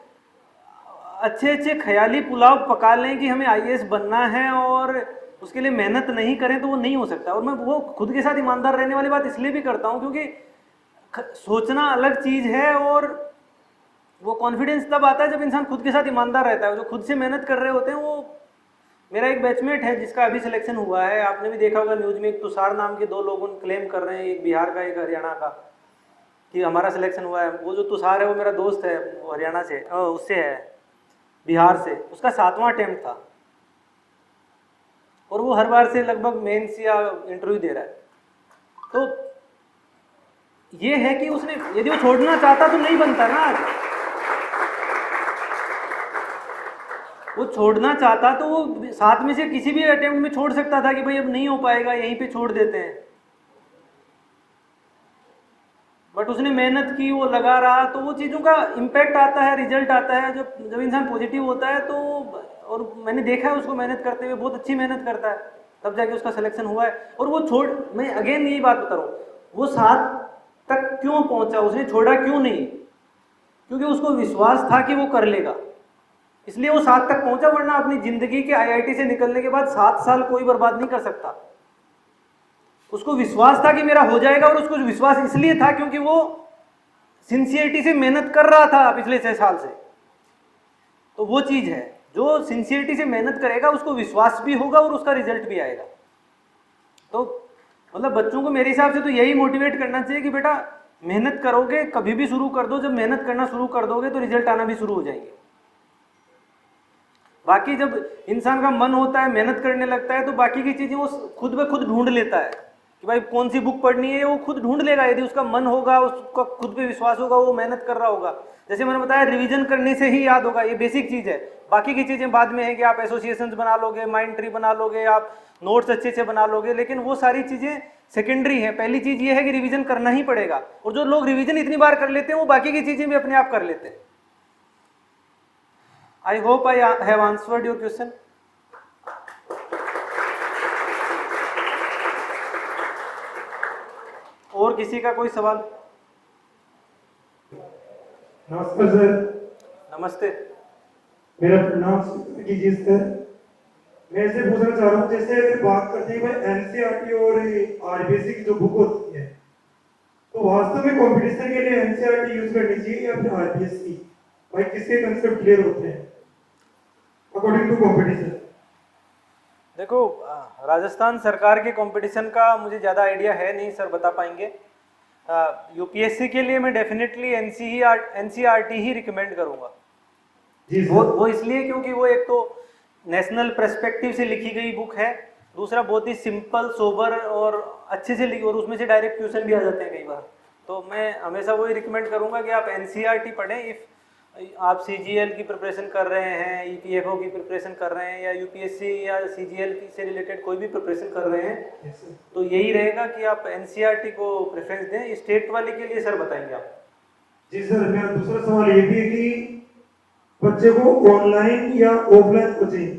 S1: अच्छे अच्छे ख्याली पुलाव पका लें कि हमें IAS बनना है और उसके लिए मेहनत नहीं करें तो वो नहीं हो सकता। और मैं वो खुद के साथ ईमानदार रहने वाली बात इसलिए भी करता हूँ क्योंकि सोचना अलग चीज़ है और वो कॉन्फिडेंस तब आता है जब इंसान खुद के साथ ईमानदार रहता है। जो खुद से मेहनत कर रहे होते हैं, वो मेरा एक बैचमेट है जिसका अभी सिलेक्शन हुआ है, आपने भी देखा होगा न्यूज़ में, एक तुषार नाम के 2 लोगों क्लेम कर रहे हैं, एक बिहार का एक हरियाणा का, कि हमारा सिलेक्शन हुआ है। वो जो तुषार है वो मेरा दोस्त है, वो हरियाणा से, उससे है, बिहार से, उसका 7वां अटेम्प्ट था और वो हर बार से लगभग मेंस या इंटरव्यू दे रहा है। तो ये है कि उसने, यदि वो छोड़ना चाहता तो नहीं बनता ना। वो छोड़ना चाहता तो वो 7 में से किसी भी अटेम्प्ट में छोड़ सकता था कि भाई अब नहीं हो पाएगा, यहीं पे छोड़ देते हैं। बट उसने मेहनत की, वो लगा रहा, तो वो चीज़ों का इम्पैक्ट आता है, रिजल्ट आता है। जब इंसान पॉजिटिव होता है तो, और मैंने देखा है उसको मेहनत करते हुए, बहुत अच्छी मेहनत करता है, तब जाके उसका सिलेक्शन हुआ है। और वो छोड़, मैं अगेन यही बात बता रहा हूँ, वो 7 तक क्यों पहुंचा, उसने छोड़ा क्यों नहीं? क्योंकि उसको विश्वास था कि वो कर लेगा, इसलिए वो 7 तक पहुंचा। वरना अपनी जिंदगी के IIT से निकलने के बाद 7 साल कोई बर्बाद नहीं कर सकता। उसको विश्वास था कि मेरा हो जाएगा, और उसको विश्वास इसलिए था क्योंकि वो सिंसियरिटी से मेहनत कर रहा था पिछले 6 साल से। तो वो चीज है, जो सिंसियरिटी से मेहनत करेगा उसको विश्वास भी होगा और उसका रिजल्ट भी आएगा। तो मतलब बच्चों को मेरे हिसाब से तो यही मोटिवेट करना चाहिए कि बेटा मेहनत करोगे, कभी भी शुरू कर दो, जब मेहनत करना शुरू कर दोगे तो रिजल्ट आना भी शुरू हो जाएंगे। बाकी जब इंसान का मन होता है, मेहनत करने लगता है, तो बाकी की चीजें वो खुद ब खुद ढूंढ लेता है कि भाई कौन सी बुक पढ़नी है, वो खुद ढूंढ लेगा। यदि उसका मन होगा, उसका खुद पे विश्वास होगा, वो मेहनत कर रहा होगा। जैसे मैंने बताया, रिवीजन करने से ही याद होगा, ये बेसिक चीज है। बाकी की चीजें बाद में है कि आप एसोसिएशंस बना लोगे, माइंड ट्री बना लोगे, आप नोट्स अच्छे से बना लोगे, लेकिन वो सारी चीजें सेकेंडरी है। पहली चीज ये है कि रिवीजन करना ही पड़ेगा, और जो लोग रिवीजन इतनी बार कर लेते हैं वो बाकी की चीजें भी अपने आप कर लेते हैं। I hope I have answered your question. और किसी का कोई सवाल?
S5: नमस्कार सर।
S1: नमस्ते।
S5: मेरा नाम कीजिए सर। मैं ऐसे पूछना चाह रहा हूँ, जैसे अगर बात करते हैं भाई NCERT और RBSE की जो बुक होती है, तो वास्तव में कंपटीशन के लिए NCERT यूज करनी चाहिए या फिर RBSE? भाई किसके कंसेप्ट क्लियर होते हैं अकॉर्डिंग टू कंपटीशन?
S1: देखो, राजस्थान सरकार के कंपटीशन का मुझे ज़्यादा आइडिया है नहीं सर, बता पाएंगे। UPSC के लिए मैं डेफिनेटली NCERT ही रिकमेंड करूँगा। वो इसलिए क्योंकि वो एक तो नेशनल पर्सपेक्टिव से लिखी गई बुक है, दूसरा बहुत ही सिंपल, सोबर और अच्छे से लिखी, और उसमें से डायरेक्ट क्वेश्चन भी आ जाते हैं कई बार। तो मैं हमेशा वही रिकमेंड करूँगा कि आप NCERT पढ़ें। इफ़ आप CGL की प्रिपरेशन कर रहे हैं, EPFO की प्रिपरेशन कर रहे हैं, या UPSC या CGL से रिलेटेड कोई भी प्रिपरेशन कर रहे हैं, तो यही रहेगा कि आप NCERT को प्रेफरेंस दें। स्टेट वाले के लिए सर बताएंगे आप।
S5: जी सर, मेरा दूसरा सवाल ये भी है कि बच्चे को ऑनलाइन या ऑफलाइन कोचिंग,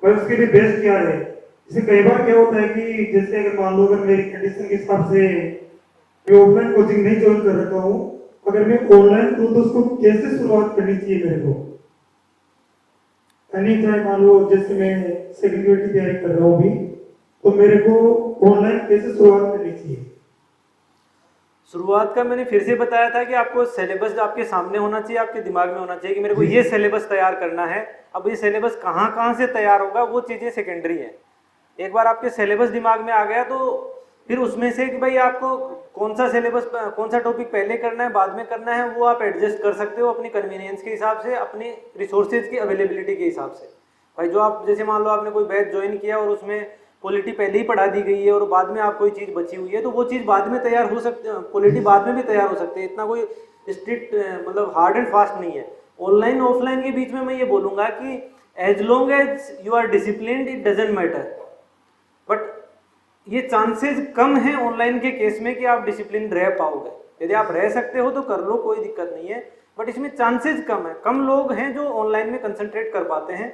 S5: भाई उसके लिए बेस्ट क्या है? जैसे कई बार क्या होता है कि जैसे अगर मान लो, अगर मेरी कंडीशन के हिसाब से मैं ऑफलाइन कोचिंग नहीं ज्वाइन कर रखा हूँ, अगर मैं ऑनलाइन करूँ तो उसको कैसे शुरुआत करनी चाहिए मेरे को? एनी टाइम मान लो जैसे मैं सेक्रेटरी की तैयारी कर रहा हूँ अभी, तो मेरे को ऑनलाइन कैसे शुरुआत करनी चाहिए?
S1: शुरुआत का मैंने फिर से बताया था कि आपको सिलेबस आपके सामने होना चाहिए, आपके दिमाग में होना चाहिए कि मेरे को ये सिलेबस तैयार करना है। अब ये सिलेबस कहाँ कहाँ से तैयार होगा वो चीज़ें सेकेंडरी है। एक बार आपके सिलेबस दिमाग में आ गया तो फिर उसमें से कि भाई आपको कौन सा सिलेबस, कौन सा टॉपिक पहले करना है, बाद में करना है, वो आप एडजस्ट कर सकते हो अपनी कन्वीनियंस के हिसाब से, अपनी रिसोर्सेज की अवेलेबिलिटी के हिसाब से। भाई जो आप, जैसे मान लो आपने कोई बैच ज्वाइन किया और उसमें पॉलिटी पहले ही पढ़ा दी गई है और बाद में आप कोई चीज़ बची हुई है तो वो चीज़ बाद में तैयार हो सकती है, पॉलिटी बाद में भी तैयार हो सकती है। इतना कोई स्ट्रिक्ट मतलब हार्ड एंड फास्ट नहीं है। ऑनलाइन ऑफलाइन के बीच में मैं ये बोलूँगा कि as long as you are disciplined it doesn't matter, but ये चांसेस कम हैं ऑनलाइन के केस में कि आप डिसिप्लिन रह पाओगे। यदि आप रह सकते हो तो कर लो, कोई दिक्कत नहीं है, बट इसमें चांसेस कम है। कम लोग हैं जो ऑनलाइन में कंसंट्रेट कर पाते हैं।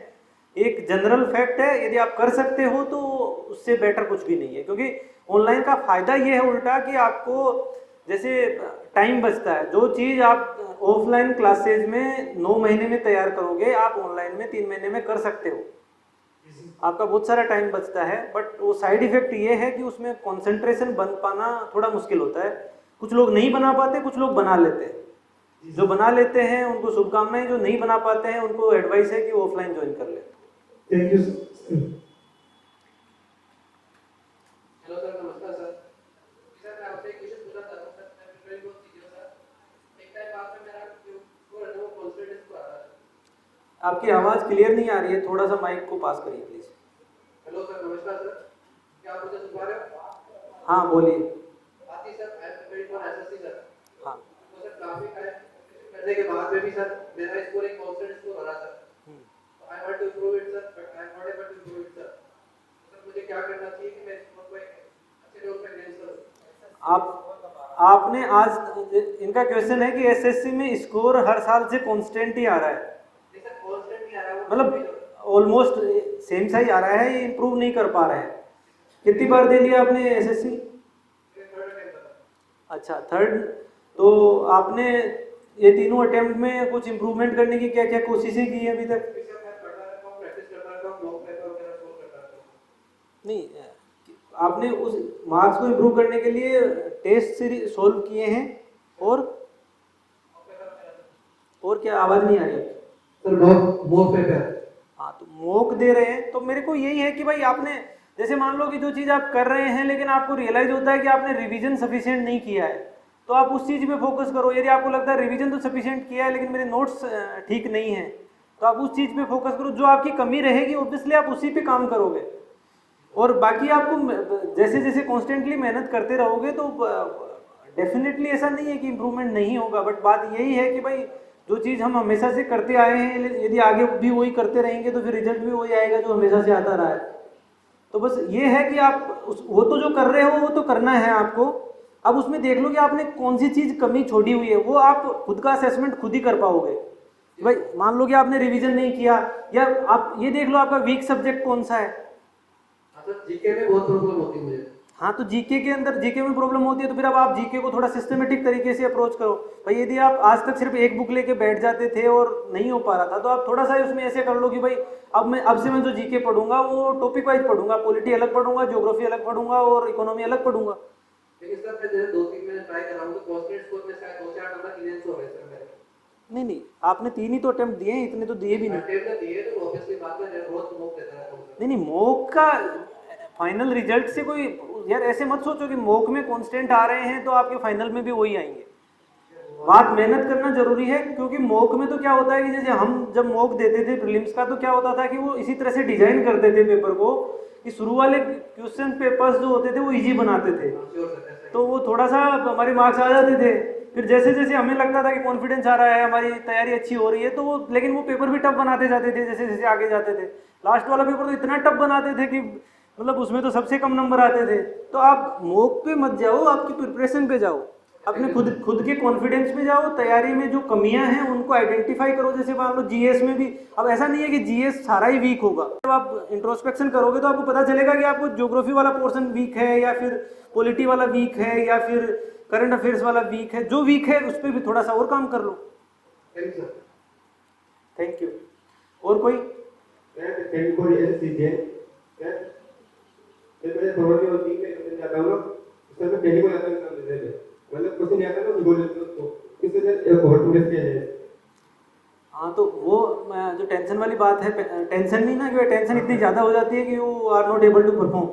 S1: एक जनरल फैक्ट है, यदि आप कर सकते हो तो उससे बेटर कुछ भी नहीं है, क्योंकि ऑनलाइन का फ़ायदा ये है उल्टा कि आपको जैसे टाइम बचता है। जो चीज़ आप ऑफलाइन क्लासेज में 9 महीने में तैयार करोगे आप ऑनलाइन में 3 महीने में कर सकते हो, आपका बहुत सारा टाइम बचता है। बट वो साइड इफेक्ट ये है कि उसमें कंसंट्रेशन बन पाना थोड़ा मुश्किल होता है। कुछ लोग नहीं बना पाते, कुछ लोग बना लेते हैं। जो बना लेते हैं उनको शुभकामनाएं, जो नहीं बना पाते हैं उनको एडवाइस है कि वो ऑफलाइन ज्वाइन कर ले।
S5: Thank you.
S6: हेलो सर, नमस्कार सर। सर मैं आपसे एक क्वेश्चन पूछना चाहता हूँ सर। मैं प्रिपरेशन बहुत सीरियस सर। एक टाइम बाद में मेरा जो स्कोर है वो कॉन्फिडेंस को आ रहा है।
S1: आपकी आवाज़ क्लियर नहीं आ रही है, थोड़ा सा माइक को पास करिए प्लीज।
S6: हेलो सर, नमस्कार सर। क्या आप मुझे सुन पा रहे हो?
S1: हाँ बोलिए।
S6: आती sir, I am preparing for SSC sir.
S1: हाँ
S6: तो सर काफी टाइम करने के बाद में भी सर मेरा स्कोर एक कॉन्फिडेंस स्कोर आ रहा sir. I want to improve it sir, but I am not able to improve it sir. Sir मुझे क्या करना चाहिए कि मैं स्कोर को एक अच्छे लेवल पे लेकर करूं?
S1: आपने आज इनका क्वेश्चन है कि एसएससी में स्कोर हर साल से कांस्टेंट ही आ रहा है,
S6: नहीं सर, कांस्टेंट नहीं आ रहा है वो,
S1: मतलब ऑलमोस्ट सेम सा ही आ रहा है, ये इम्प्रूव नहीं कर पा रहे हैं। कितनी बार दे लिया आपने एसएससी?
S6: Third time sir.
S1: अच्छा, थर्ड। तो आपने ये तीनों अटेम्प्ट में कुछ इम्प्रूवमेंट करने की क्या क्या कोशिशें की हैं अभी तक?
S6: सर मैं पढ़ रहा था, प्रैक्टिस कर रहा था, मॉक पेपर वगैरह सोल्व कर रहा था।
S1: नहीं, आपने उस मार्क्स को इम्प्रूव करने के लिए टेस्ट सीरीज सोल्व किए हैं और क्या? आवाज़ नहीं आ रही है
S6: सर मॉक पेपर।
S1: हाँ, तो मॉक दे रहे हैं। तो मेरे को यही है कि भाई आपने जैसे मान लो कि जो चीज़ आप कर रहे हैं लेकिन आपको रियलाइज होता है कि आपने रिवीजन सफिशिएंट नहीं किया है, तो आप उस चीज़ पे फोकस करो। यदि आपको लगता है रिवीजन तो सफिशिएंट किया है लेकिन मेरे नोट्स ठीक नहीं हैं, तो आप उस चीज़ पे फोकस करो। जो आपकी कमी रहेगी ऑब्वियसली आप उसी पे काम करोगे। और बाकी आपको जैसे जैसे कॉन्स्टेंटली मेहनत करते रहोगे तो डेफिनेटली ऐसा नहीं है कि इम्प्रूवमेंट नहीं होगा। बट बात यही है कि भाई जो चीज़ हम हमेशा से करते आए हैं, यदि आगे भी वही करते रहेंगे तो फिर रिजल्ट भी वही आएगा जो हमेशा से आता रहा है। तो बस ये है कि आप वो तो जो कर रहे हो वो तो करना है आपको। अब उसमें देख लो कि आपने कौन सी चीज़ कमी छोड़ी हुई है, वो आप खुद का असेसमेंट खुद ही कर पाओगे। भाई मान लो कि आपने रिवीजन नहीं किया, या आप ये देख लो आपका वीक सब्जेक्ट कौन सा है।
S6: सर जीके में बहुत प्रॉब्लम होती है मुझे।
S1: हाँ, तो जीके के अंदर जीके में प्रॉब्लम होती है तो फिर अब आप जीके को थोड़ा सिस्टमेटिक तरीके से अप्रोच करो। भाई यदि आप आज तक सिर्फ एक बुक लेके बैठ जाते थे और नहीं हो पा रहा था, तो आप थोड़ा सा उसमें ऐसे कर लो कि भाई अब से मैं जो जीके पढ़ूंगा वो टॉपिक वाइज पढ़ूंगा, पॉलिटी अलग पढ़ूंगा, ज्योग्राफी अलग पढ़ूंगा और इकोनॉमी अलग पढ़ूंगा।
S6: लेकिन सर मैं जैसे 2-3 महीने ट्राई कर रहा हूँ तो कॉन्स्टेंट स्कोर में शायद 2 से 8 नंबर क्लियर हो गए सर मेरे।
S1: नहीं, आपने 3 ही तो अटेम्प्ट दिए हैं, इतने तो दिए भी नहीं।
S6: अटेम्प्ट तो दिए तो ऑब्वियसली बात है, रोज मॉक देता है सर।
S1: नहीं, मॉक का फाइनल रिजल्ट से कोई यार ऐसे मत सोचो कि मॉक में कांस्टेंट आ रहे हैं तो आपके फाइनल में भी वही आएंगे। बात मेहनत करना जरूरी है, क्योंकि मॉक में तो क्या होता है कि जैसे हम जब मॉक देते थे प्रीलिम्स का तो क्या होता था कि वो इसी तरह से डिजाइन करते थे पेपर को कि शुरू वाले क्वेश्चन पेपर्स जो होते थे वो इजी बनाते थे, तो वो थोड़ा सा हमारे मार्क्स आ जाते थे। फिर जैसे जैसे हमें लगता था कि कॉन्फिडेंस आ रहा है, हमारी तैयारी अच्छी हो रही है, तो वो लेकिन वो पेपर भी टफ बनाते जाते थे जैसे जैसे आगे जाते थे। लास्ट वाला पेपर तो इतना टफ बनाते थे कि मतलब उसमें तो सबसे कम नंबर आते थे। तो आप मॉक पे मत जाओ, आपकी प्रिपरेशन पे जाओ, अपने खुद के कॉन्फिडेंस में जाओ, तैयारी में जो कमियां हैं उनको आइडेंटिफाई करो। जैसे मान लो जीएस में भी अब ऐसा नहीं है कि जीएस सारा ही वीक होगा। जब आप इंट्रोस्पेक्शन करोगे तो आपको पता चलेगा कि आपको ज्योग्राफी वाला पोर्शन वीक है या फिर पॉलिटी वाला वीक है या फिर करंट अफेयर्स वाला वीक है। जो वीक है उस पर भी थोड़ा सा और काम कर लो। Thank you. और कोई?
S7: मैं प्रॉब्लम होती है मैं जाता हूं ना उसमें मैं पहले को आता हूं काम देने में मतलब कुछ नहीं आता ना बोल देते उसको किसी से एक और टू डेज के है।
S1: हाँ, तो वो जो टेंशन वाली बात है, टेंशन नहीं ना कि टेंशन इतनी ज़्यादा हो जाती है कि you are not able to perform.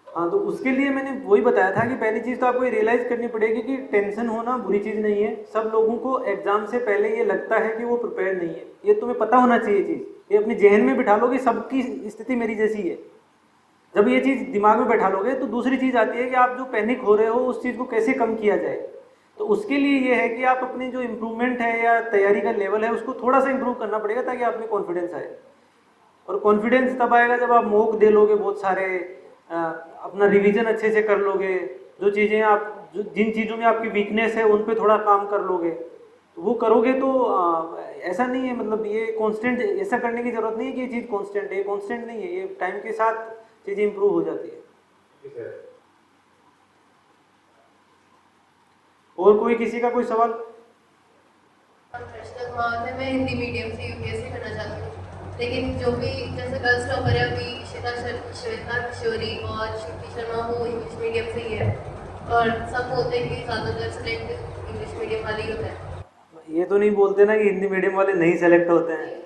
S1: हाँ, तो उसके लिए मैंने वही बताया था कि पहली चीज़ तो आपको ये रियलाइज़ करनी पड़ेगी कि टेंशन होना बुरी चीज़ नहीं है। सब लोगों को एग्जाम से पहले ये लगता है कि वो प्रिपेयर नहीं है, ये तुम्हें पता होना चाहिए चीज़। ये अपने जहन में बिठा लो कि सबकी स्थिति मेरी जैसी है। जब ये चीज़ दिमाग में बैठा लोगे तो दूसरी चीज़ आती है कि आप जो पैनिक हो रहे हो उस चीज़ को कैसे कम किया जाए। तो उसके लिए ये है कि आप अपनी जो इम्प्रूवमेंट है या तैयारी का लेवल है उसको थोड़ा सा इम्प्रूव करना पड़ेगा ताकि आप में कॉन्फिडेंस आए। और कॉन्फिडेंस तब आएगा जब आप मॉक दे लोगे बहुत सारे, अपना रिवीजन अच्छे से कर लोगे, जो चीज़ें आप जिन चीज़ों में आपकी वीकनेस है उन पे थोड़ा काम कर लोगे, तो वो करोगे तो ऐसा नहीं है, मतलब ये कांस्टेंट ऐसा करने की ज़रूरत नहीं है कि ये चीज़ कांस्टेंट है, ये कांस्टेंट नहीं है, ये टाइम के साथ चीज़ें इंप्रूव हो जाती है। और कोई किसी का कोई सवाल?
S8: प्रश्न कुमार है, मैं हिंदी मीडियम से यूपीएससी करना चाहती हूँ, लेकिन जो भी जैसे गर्ल्स टॉपर है अभी श्वेता किशोरी और शिप्टी शर्मा वो इंग्लिश मीडियम से ही है, और सब बोलते हैं कि ज़्यादातर सेलेक्ट इंग्लिश मीडियम वाले ही होता है।
S1: ये तो नहीं बोलते ना कि हिंदी मीडियम वाले नहीं सेलेक्ट होते हैं,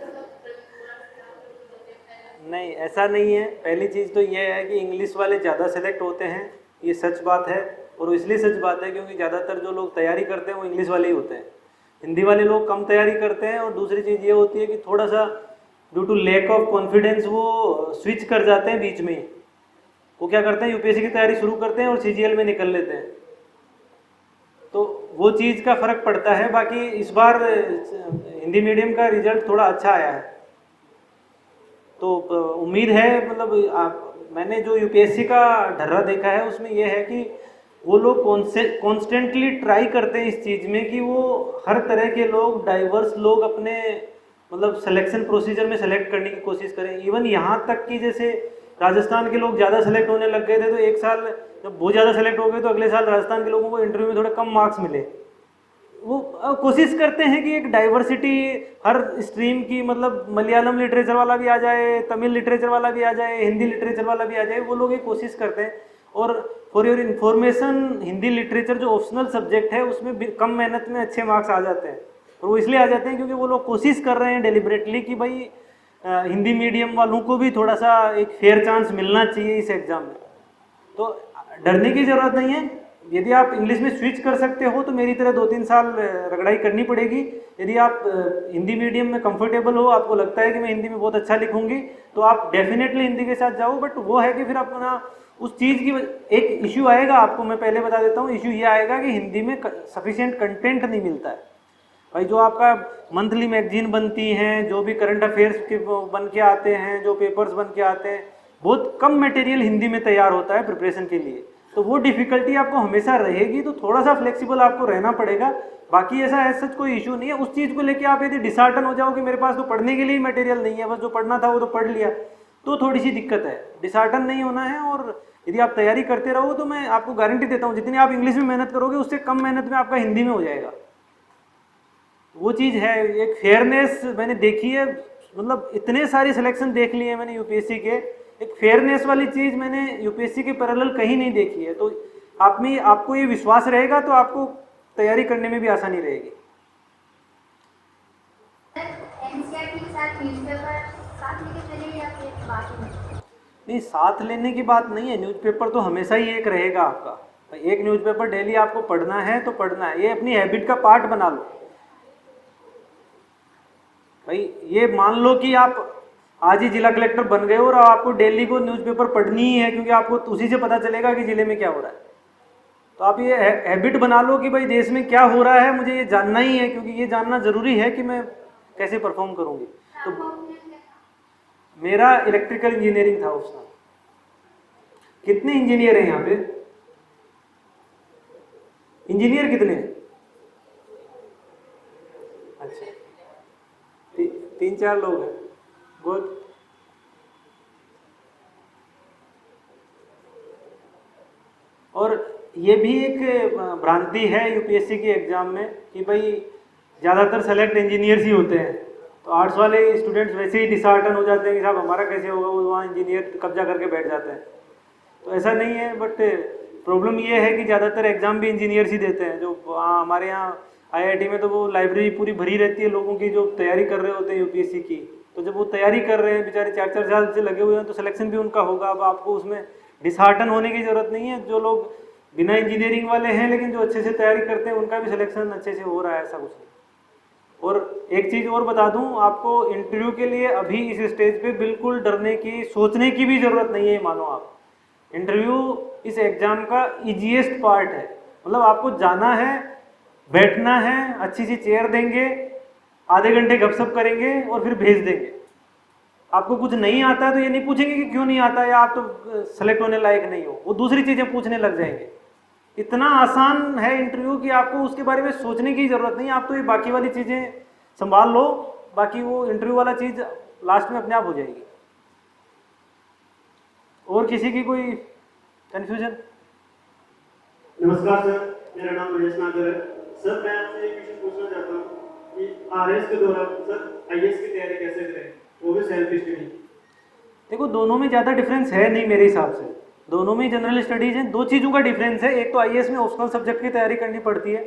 S1: नहीं ऐसा नहीं है। पहली चीज़ तो ये है कि इंग्लिश वाले ज़्यादा सेलेक्ट होते हैं, ये सच बात है, और इसलिए सच बात है क्योंकि ज़्यादातर जो लोग तैयारी करते हैं वो इंग्लिश वाले ही होते हैं, हिंदी वाले लोग कम तैयारी करते हैं। और दूसरी चीज़ ये होती है कि थोड़ा सा due to lack of confidence वो स्विच कर जाते हैं बीच में ही, वो क्या करते हैं यूपीएससी की तैयारी शुरू करते हैं और सीजीएल में निकल लेते हैं, तो वो चीज़ का फ़र्क पड़ता है। बाकी इस बार हिंदी मीडियम का रिजल्ट थोड़ा अच्छा आया है, तो उम्मीद है, मतलब मैंने जो यूपीएससी का ढर्रा देखा है उसमें यह है कि वो लोग कॉन्स्टेंटली ट्राई करते हैं इस चीज़ में कि वो हर तरह के लोग, डाइवर्स लोग अपने मतलब सिलेक्शन प्रोसीजर में सेलेक्ट करने की कोशिश करें। इवन यहाँ तक कि जैसे राजस्थान के लोग ज़्यादा सेलेक्ट होने लग गए थे, तो एक साल जब बहुत ज़्यादा सेलेक्ट हो गए तो अगले साल राजस्थान के लोगों को इंटरव्यू में थोड़े कम मार्क्स मिले। वो कोशिश करते हैं कि एक डाइवर्सिटी हर स्ट्रीम की, मतलब मलयालम लिटरेचर वाला भी आ जाए, तमिल लिटरेचर वाला भी आ जाए, हिंदी लिटरेचर वाला भी आ जाए, वो लोग ये कोशिश करते हैं। और for your information, Hindi literature जो ऑप्शनल सब्जेक्ट है उसमें कम मेहनत में अच्छे मार्क्स आ जाते हैं, और वो इसलिए आ जाते हैं क्योंकि वो लोग कोशिश कर रहे हैं डेलिबरेटली कि भाई हिंदी मीडियम वालों को भी थोड़ा सा एक फेयर चांस मिलना चाहिए इस एग्ज़ाम में। तो डरने की ज़रूरत नहीं है, यदि आप इंग्लिश में स्विच कर सकते हो तो मेरी तरह 2-3 साल रगड़ाई करनी पड़ेगी। यदि आप हिंदी मीडियम में कंफर्टेबल हो, आपको लगता है कि मैं हिंदी में बहुत अच्छा लिखूंगी, तो आप डेफिनेटली हिंदी के साथ जाओ। बट वो है कि फिर अपना उस चीज़ की एक इशू आएगा, आपको मैं पहले बता देता हूँ, इशू ये आएगा कि हिंदी में सफिशिएंट कंटेंट नहीं मिलता है। भाई जो आपका मंथली मैगजीन बनती हैं, जो भी करंट अफेयर्स के बन के आते हैं, जो पेपर्स बन के आते हैं, बहुत कम मटेरियल हिंदी में तैयार होता है प्रिपरेशन के लिए, तो वो डिफ़िकल्टी आपको हमेशा रहेगी। तो थोड़ा सा फ्लेक्सिबल आपको रहना पड़ेगा। बाकी ऐसा सच कोई इशू नहीं है। उस चीज़ को लेके आप यदि डिसहार्टन हो जाओ कि मेरे पास तो पढ़ने के लिए मटेरियल नहीं है, बस जो पढ़ना था वो तो पढ़ लिया, तो थोड़ी सी दिक्कत है। डिसहार्टन नहीं होना है, और यदि आप तैयारी करते रहो तो मैं आपको गारंटी देता हूँ जितनी आप इंग्लिश में मेहनत करोगे उससे कम मेहनत में आपका हिंदी में हो जाएगा। वो चीज़ है, एक फेयरनेस मैंने देखी है, मतलब इतने सारे सिलेक्शन देख लिए मैंने यूपीएससी के, एक फेयरनेस वाली चीज़ मैंने यूपीएससी के पैरेलल कहीं नहीं देखी है। तो आप में आपको ये विश्वास रहेगा तो आपको तैयारी करने में भी आसानी रहेगी।
S9: एनसीईआरटी के साथ न्यूज़पेपर साथ लेके चलेंगे या फिर बाकी में?
S1: नहीं, साथ लेने की बात नहीं है, न्यूज़पेपर तो हमेशा ही एक रहेगा आपका। एक न्यूज़पेपर डेली आपको पढ़ना है तो पढ़ना है, ये अपनी हैबिट का पार्ट बना लो। भाई ये मान लो कि आप आज ही जिला कलेक्टर बन गए और आपको डेली को न्यूज़पेपर पढ़नी ही है, क्योंकि आपको उसी से पता चलेगा कि ज़िले में क्या हो रहा है। तो आप ये हैबिट बना लो कि भाई देश में क्या हो रहा है मुझे ये जानना ही है, क्योंकि ये जानना ज़रूरी है कि मैं कैसे परफॉर्म करूँगी। तो मेरा इलेक्ट्रिकल इंजीनियरिंग था उस साल। कितने इंजीनियर हैं यहाँ पे? इंजीनियर कितने हैं? अच्छा, 3-4 लोग हैं। गुड। और ये भी एक भ्रांति है यूपीएससी के एग्ज़ाम में कि भाई ज़्यादातर सेलेक्ट इंजीनियर्स ही होते हैं, तो आर्ट्स वाले स्टूडेंट्स वैसे ही डिसहार्टन हो जाते हैं कि साहब हमारा कैसे होगा, वो वहाँ इंजीनियर कब्जा करके बैठ जाते हैं। तो ऐसा नहीं है, बट प्रॉब्लम ये है कि ज़्यादातर एग्ज़ाम भी इंजीनियर्स ही देते हैं। जो हमारे यहाँ आईआईटी में तो वो लाइब्रेरी पूरी भरी रहती है लोगों की जो तैयारी कर रहे होते हैं यूपीएससी की। तो जब वो तैयारी कर रहे हैं बेचारे 4-4 साल से लगे हुए हैं, तो सिलेक्शन भी उनका होगा। अब आपको उसमें डिसहार्टन होने की ज़रूरत नहीं है। जो लोग बिना इंजीनियरिंग वाले हैं लेकिन जो अच्छे से तैयारी करते हैं उनका भी सिलेक्शन अच्छे से हो रहा है, ऐसा कुछ नहीं। और एक चीज़ और बता दूं आपको, इंटरव्यू के लिए अभी इस स्टेज पे बिल्कुल डरने की, सोचने की भी ज़रूरत नहीं है। मानो आप इंटरव्यू इस एग्ज़ाम का ईजीएस्ट पार्ट है। मतलब आपको जाना है, बैठना है, अच्छी सी चेयर देंगे, आधे घंटे गपशप करेंगे और फिर भेज देंगे। आपको कुछ नहीं आता है तो ये नहीं पूछेंगे कि क्यों नहीं आता या आप तो सेलेक्ट होने लायक नहीं हो, वो दूसरी चीज़ें पूछने लग जाएंगे। इतना आसान है इंटरव्यू कि आपको उसके बारे में सोचने की ज़रूरत नहीं, आप तो ये बाकी वाली चीज़ें संभाल लो, बाकी वो इंटरव्यू वाला चीज़ लास्ट में अपने आप हो जाएगी। और किसी की कोई कन्फ्यूजन?
S10: नमस्कार सर, मेरा नाम महेश नागर है। सर मैं आपसे एक क्वेश्चन पूछना चाहता हूँ कि आरएस के दौरान सर आईएएस की तैयारी कैसे करें, वो भी सेल्फ स्टडी।
S1: देखो दोनों में ज़्यादा डिफरेंस है नहीं मेरे हिसाब से, दोनों में जनरल स्टडीज हैं। दो चीज़ों का डिफरेंस है, एक तो आईएएस में ऑप्शनल सब्जेक्ट की तैयारी करनी पड़ती है,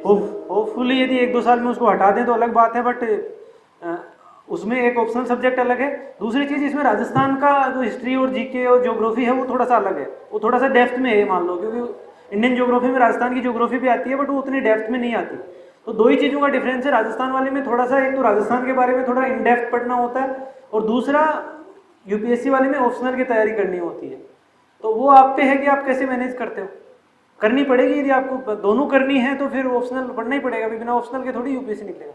S1: होपफुली यदि 1-2 साल में उसको हटा दें तो अलग बात है, बट उसमें एक ऑप्शनल सब्जेक्ट अलग है। दूसरी चीज़ इसमें राजस्थान का जो हिस्ट्री और जीके और ज्योग्राफी है वो थोड़ा सा अलग है, वो थोड़ा सा डेप्थ में है मान लो, क्योंकि इंडियन ज्योग्राफी में राजस्थान की ज्योग्राफी भी आती है बट वो उतनी डेप्थ में नहीं आती। तो दो ही चीज़ों का डिफरेंस है। राजस्थान वाले में थोड़ा सा, एक तो राजस्थान के बारे में थोड़ा इन डेप्थ पढ़ना होता है और दूसरा यूपीएससी वाले में ऑप्शनल की तैयारी करनी होती है। तो वो आप पे है कि आप कैसे मैनेज करते हो, करनी पड़ेगी। यदि आपको दोनों करनी है तो फिर ऑप्शनल पढ़ना ही पड़ेगा, बिना ऑप्शनल के थोड़ी यूपीएससी निकलेगा।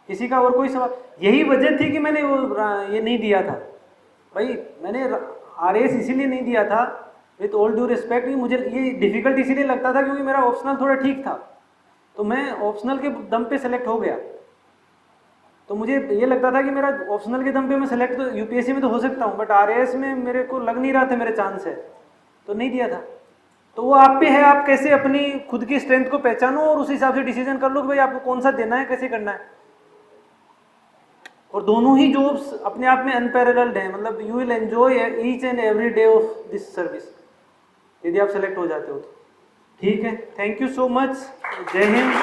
S1: किसी का और कोई सवाल? यही वजह थी कि मैंने वो ये नहीं दिया था भाई, मैंने आरएएस इसीलिए नहीं दिया था, विथ ऑल ड्यू रिस्पेक्ट, मुझे ये डिफिकल्ट इसीलिए लगता था क्योंकि मेरा ऑप्शनल थोड़ा ठीक था, तो मैं ऑप्शनल के दम पे सेलेक्ट हो गया। तो मुझे ये लगता था कि मेरा ऑप्शनल के दम पे मैं सेलेक्ट तो यूपीएससी में तो हो सकता हूँ, बट आरएएस में मेरे को लग नहीं रहा था मेरे चांस है, तो नहीं दिया था। तो वो आप पे है, आप कैसे अपनी खुद की स्ट्रेंथ को पहचानो और उस हिसाब से डिसीजन कर लो कि भाई आपको कौन सा देना है, कैसे करना है। और दोनों ही जॉब्स अपने आप में अनपैरेलल्ड हैं, मतलब you will enjoy each and every day of this service यदि आप सेलेक्ट हो जाते हो तो। ठीक है, थैंक यू सो मच, जय हिंद।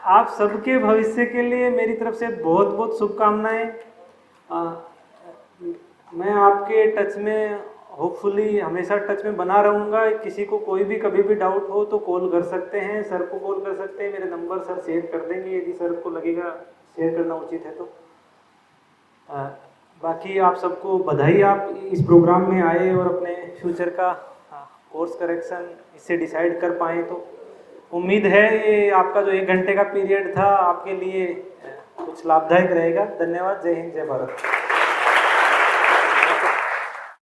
S1: आप सबके भविष्य के लिए मेरी तरफ से बहुत बहुत शुभकामनाएं। मैं आपके टच में होपफुली हमेशा टच में बना रहूँगा। किसी को कोई भी कभी भी डाउट हो तो कॉल कर सकते हैं, सर को कॉल कर सकते हैं, मेरे नंबर सर शेयर कर देंगे यदि सर को लगेगा शेयर करना उचित है तो। बाकी आप सबको बधाई, आप इस प्रोग्राम में आए और अपने फ्यूचर का कोर्स करेक्शन इससे डिसाइड कर पाएँ। तो उम्मीद है ये आपका जो 1 घंटे का पीरियड था आपके लिए कुछ लाभदायक रहेगा। धन्यवाद, जय हिंद, जय भारत।